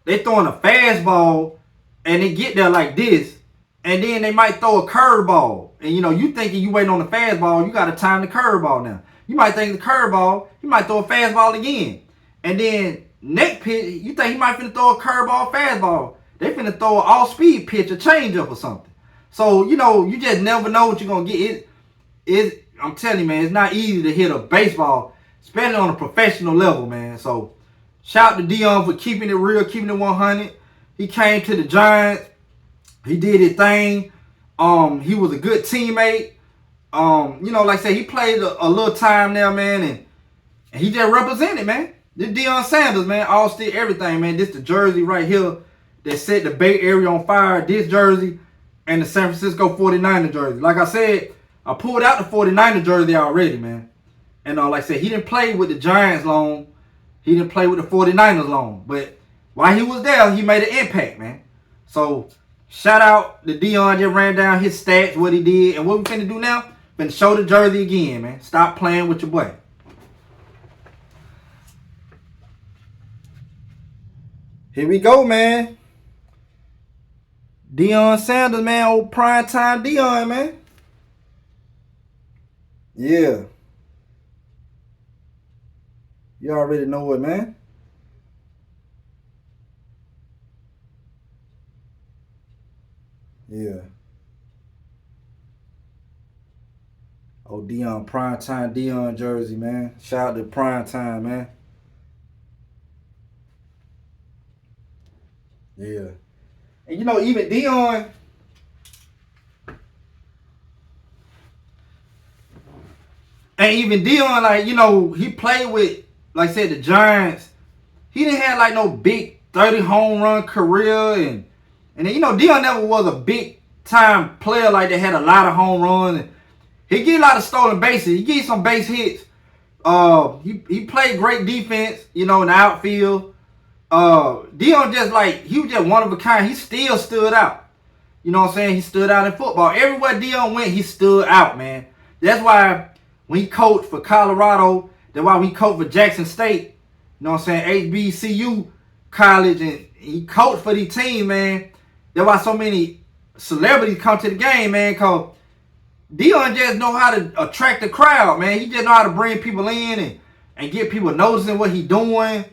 they throwing a fastball, and they get there like this, and then they might throw a curveball. And, you thinking you waiting on the fastball, you got to time the curveball now. You might think the curveball, he might throw a fastball again. And then next pitch, you think he might finna throw a curveball, fastball. They finna throw an all-speed pitch, a changeup or something. So, you just never know what you're going to get. I'm telling you, man, it's not easy to hit a baseball, especially on a professional level, man. So, shout out to Deion for keeping it real, keeping it 100. He came to the Giants. He did his thing. He was a good teammate. Like I said, he played a little time there, man, and he just represented, man. This Deion Sanders, man, All-Star, everything, man. This the jersey right here that set the Bay Area on fire. This jersey and the San Francisco 49er jersey. Like I said, I pulled out the 49er jersey already, man. And like I said, he didn't play with the Giants long. He didn't play with the 49ers long. But while he was there, he made an impact, man. So shout out to Deion. Just ran down his stats, what he did, and what we finna do now? Finna show the jersey again, man. Stop playing with your boy. Here we go, man. Deion Sanders, man. Old prime time Deion, man. Yeah. You already know it, man. Yeah. Oh, Deion, prime time Deion jersey, man. Shout out to prime time, man. Yeah. And you know, even Deion, like, you know, he played with, like I said, the Giants. He didn't have like no big 30 home run career, and then, you know, Deion never was a big time player like that, had a lot of home runs. And he get a lot of stolen bases. He get some base hits. He played great defense, you know, in the outfield. Deion just like, he was just one of a kind. He still stood out. You know what I'm saying? He stood out in football. Everywhere Deion went, he stood out, man. That's why when he coached for Colorado, that's why he coached for Jackson State, you know what I'm saying, HBCU college, and he coached for the team, man. That's why so many celebrities come to the game, man, because Deion just know how to attract the crowd, man. He just know how to bring people in and get people noticing what he doing.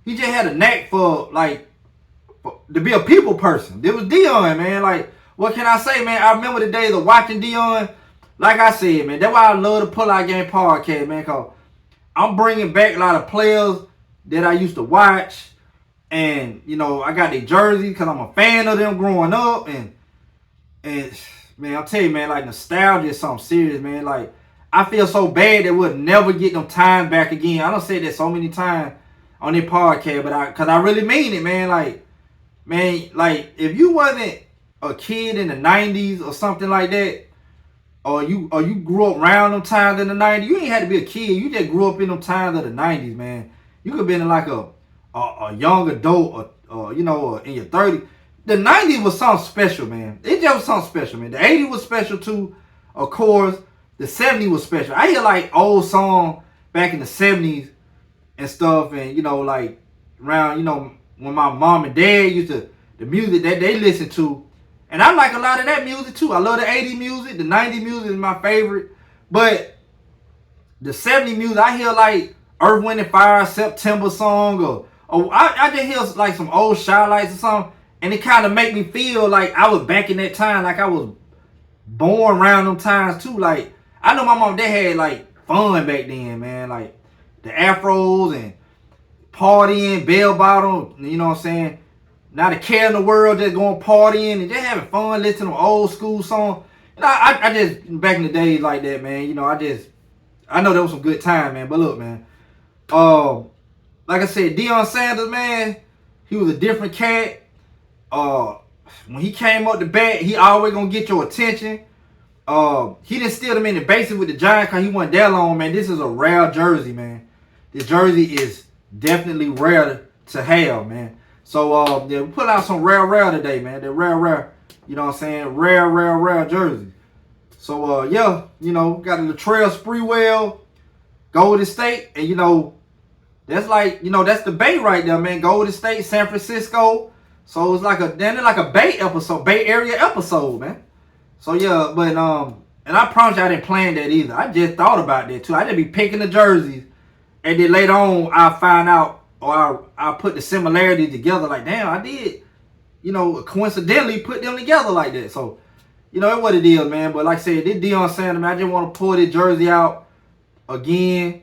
He just had a knack for, like, to be a people person. It was Deion, man. Like, what can I say, man? I remember the days of watching Deion. Like I said, man, that's why I love the Pull Out Game podcast, man, because I'm bringing back a lot of players that I used to watch. And, you know, I got their jerseys because I'm a fan of them growing up. And man, I'll tell you, man, like, nostalgia is something serious, man. Like, I feel so bad that we'll never get them time back again. I don't say that so many times on this podcast, but because I really mean it, man. Like, like, if you wasn't a kid in the 90s or something like that, or you grew up around them times in the 90s, you ain't had to be a kid. You just grew up in them times of the 90s, man. You could have been like a young adult, or you know, in your 30s. The 90s was something special, man. It just was something special, man. The 80s was special too, of course. The 70s was special. I hear like old songs back in the 70s and stuff, and, you know, like around, you know, when my mom and dad used to, the music that they listened to. And I like a lot of that music too. I love the 80s music. The 90s music is my favorite. But the 70s music, I hear like Earth, Wind and Fire, September song, or I just hear like some old Shy Lights or something. And it kind of make me feel like I was back in that time, like I was born around them times too. Like, I know my mom, they had like fun back then, man. Like the afros and partying, bell bottom, you know what I'm saying? Not a care in the world, just going partying and just having fun, listening to old school songs. You know, I just, back in the days like that, man, you know, I know there was some good time, man. But look, man, like I said, Deion Sanders, man, he was a different cat. When he came up the bat, he always gonna get your attention. He didn't steal them in the bases with the Giants because he wasn't that long, man. This is a rare jersey, man. This jersey is definitely rare to have, man. So, yeah, we put out some rare today, man. They're rare, you know what I'm saying? Rare jerseys. So, yeah, you know, got a Latrell Sprewell, Golden State, and, you know, that's like, you know, that's the Bay right there, man. Golden State, San Francisco. So it's like a Bay Area episode, man. So yeah, but and I promise you I didn't plan that either. I just thought about that too. I just be picking the jerseys, and then later on I'll find out, or I'll put the similarities together. Like, damn, I did, you know, coincidentally put them together like that. So, you know, it's what it is, man. But like I said, this Deion Sanders, man, I just want to pull this jersey out again.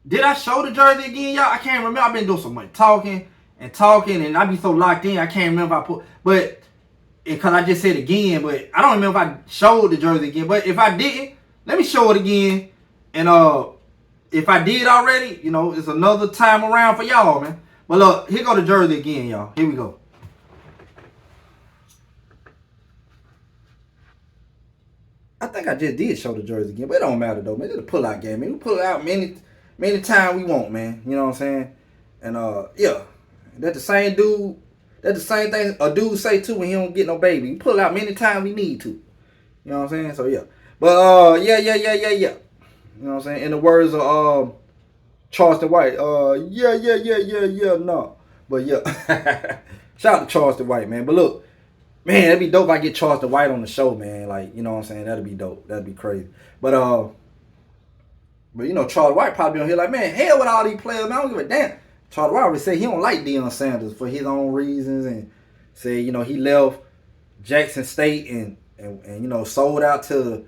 Did I show the jersey again, y'all? I can't remember. I've been doing so much talking, and I be so locked in. I can't remember if I put, but because I just said again, but I don't remember if I showed the jersey again. But if I didn't, let me show it again. And if I did already, you know, it's another time around for y'all, man. But look, here go the jersey again, y'all. Here we go. I think I just did show the jersey again, but it don't matter though, man. It's a pull-out game, man. We pull out many many times we want, man. You know what I'm saying? And yeah, that the same dude. That the same thing a dude say too when he don't get no baby. We pull out many times we need to. You know what I'm saying? So yeah. But yeah. You know what I'm saying? In the words of Charleston White, yeah, no. But yeah. Shout out to Charleston White, man. But look, man, that'd be dope if I get Charleston White on the show, man. Like, you know what I'm saying? That'd be dope. That'd be crazy. But you know, Charlie White probably on here like, man, hell with all these players, man. I don't give a damn. Charlie White already said he don't like Deion Sanders for his own reasons, and said, you know, he left Jackson State and you know, sold out to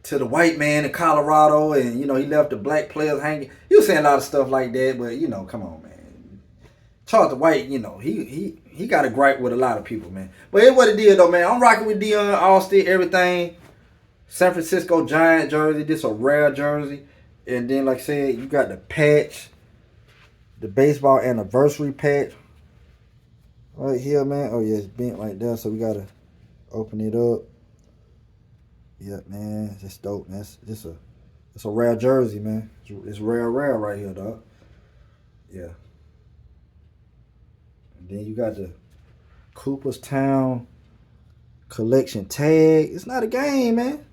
the white man in Colorado, and you know, he left the black players hanging. He was saying a lot of stuff like that, but you know, come on, man. Charlie White, you know, he got a gripe with a lot of people, man. But it's what it did though, man. I'm rocking with Deion, Austin, everything. San Francisco Giant jersey. This a rare jersey. And then, like I said, you got the patch, the baseball anniversary patch right here, man. Oh yeah, it's bent right there, so we gotta open it up. Yep, man, it's dope, man. It's a rare jersey, man. It's rare right here, dog. Yeah. And then you got the Cooperstown collection tag. It's not a game, man.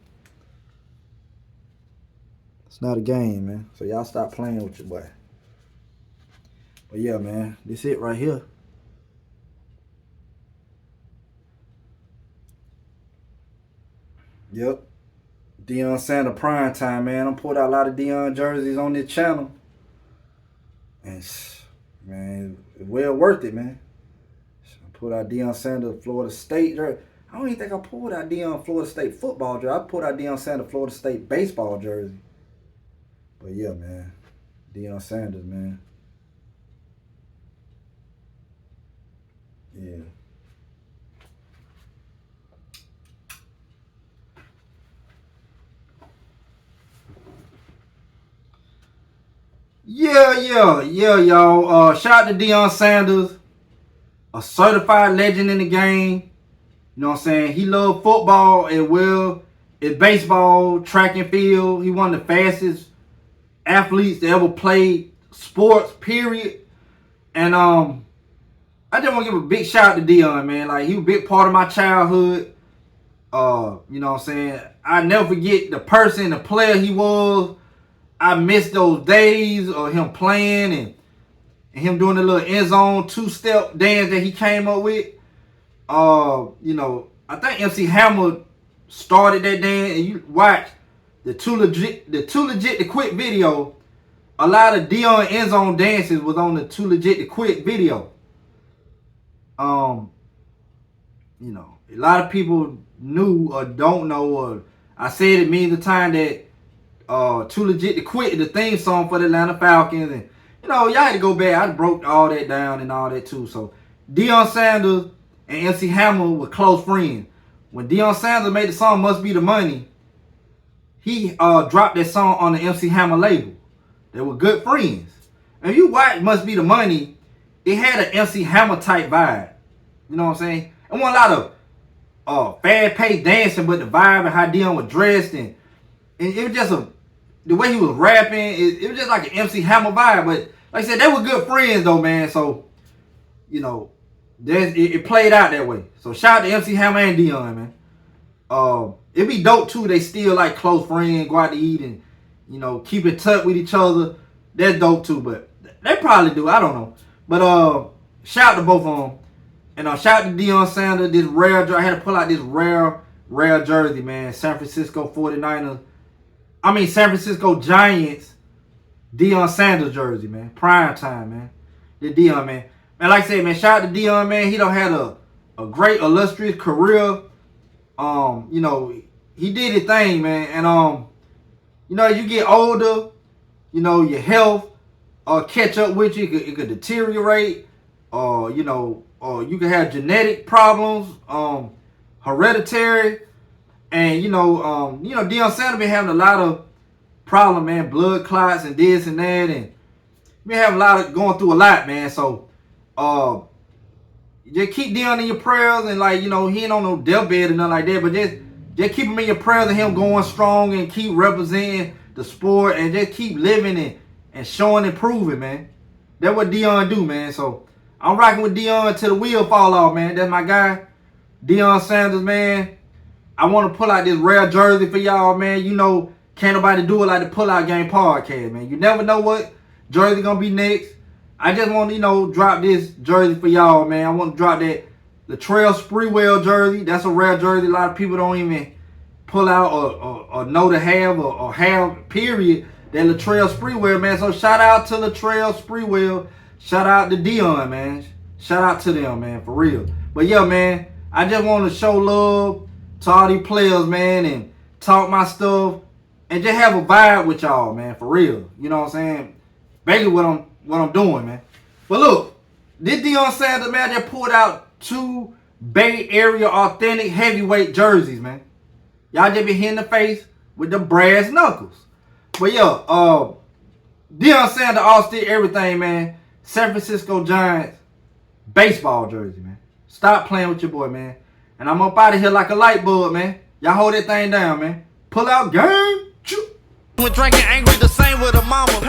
It's not a game, man. So y'all stop playing with your boy. But yeah, man, this it right here. Yep. Deion Sanders prime time, man. I'm put out a lot of Deion jerseys on this channel. And man, it's well worth it, man. I put out Deion Sanders Florida State jersey. I don't even think I pulled out Deion Florida State football jersey. I put out Deion Sanders Florida State baseball jersey. But yeah, man. Deion Sanders, man. Yeah. Yeah, y'all. Shout out to Deion Sanders, a certified legend in the game. You know what I'm saying? He loved football as well as baseball, track and field. He one of the fastest athletes that ever played sports, period. And I just want to give a big shout out to Deion, man. Like, he was a big part of my childhood. You know what I'm saying? I never forget the person, the player he was. I miss those days of him playing and him doing the little end zone two-step dance that he came up with. You know, I think MC Hammer started that dance, and you watch the Too Legit to Quit video. A lot of Deion end zone dances was on the Too Legit to Quit video. You know, a lot of people knew or don't know, or I said it means the time that Too Legit to Quit the theme song for the Atlanta Falcons, and you know, y'all had to go back. I broke all that down and all that too. So Deion Sanders and MC Hammer were close friends. When Deion Sanders made the song "Must Be the Money," he dropped that song on the MC Hammer label. They were good friends. And if you watch "Must Be the Money," it had an MC Hammer type vibe. You know what I'm saying? It wasn't a lot of fast-paced dancing, but the vibe and how Deion was dressed, and it was just the way he was rapping, it was just like an MC Hammer vibe. But like I said, they were good friends though, man. So, you know, it played out that way. So shout out to MC Hammer and Deion, man. It'd be dope too. They still like close friends, go out to eat and, you know, keep in touch with each other. That's dope too. But they probably do. I don't know. But shout out to both of them. And shout out to Deion Sanders. This rare, I had to pull out this rare jersey, man. San Francisco Giants, Deion Sanders jersey, man. Prime time, man. The Deion, man. And like I said, man, shout out to Deion, man. He done had a great, illustrious career. You know, he did his thing, man. And, you know, as you get older, you know, your health catch up with you. It could deteriorate. You know, you can have genetic problems, hereditary. And, you know, Deion Sanders been having a lot of problems, man. Blood clots and this and that. And been having going through a lot, man. So, just keep Deion in your prayers. And, like, you know, he ain't on no deathbed or nothing like that. But just keep him in your prayers and him going strong and keep representing the sport and just keep living and showing and proving, man. That's what Deion do, man. So I'm rocking with Deion till the wheel fall off, man. That's my guy, Deion Sanders, man. I want to pull out this rare jersey for y'all, man. You know, can't nobody do it like the Pull Out Game podcast, man. You never know what jersey gonna be next. I just want to, you know, drop this jersey for y'all, man. I want to drop that Latrell Sprewell jersey. That's a rare jersey. A lot of people don't even pull out or know to have or have, period, that Latrell Sprewell, man. So shout out to Latrell Sprewell. Shout out to Deion, man. Shout out to them, man, for real. But yeah, man, I just want to show love to all these players, man, and talk my stuff and just have a vibe with y'all, man, for real. You know what I'm saying? Basically what I'm doing, man. But look, this Deion Sanders, man, just pulled out 2 Bay Area authentic heavyweight jerseys, man. Y'all just be hitting the face with the brass knuckles. But yeah, Deion Sanders all-stick everything, man. San Francisco Giants baseball jersey, man. Stop playing with your boy, man. And I'm up out of here like a light bulb, man. Y'all hold that thing down, man. Pull out game. When drinking angry, the same with a mama.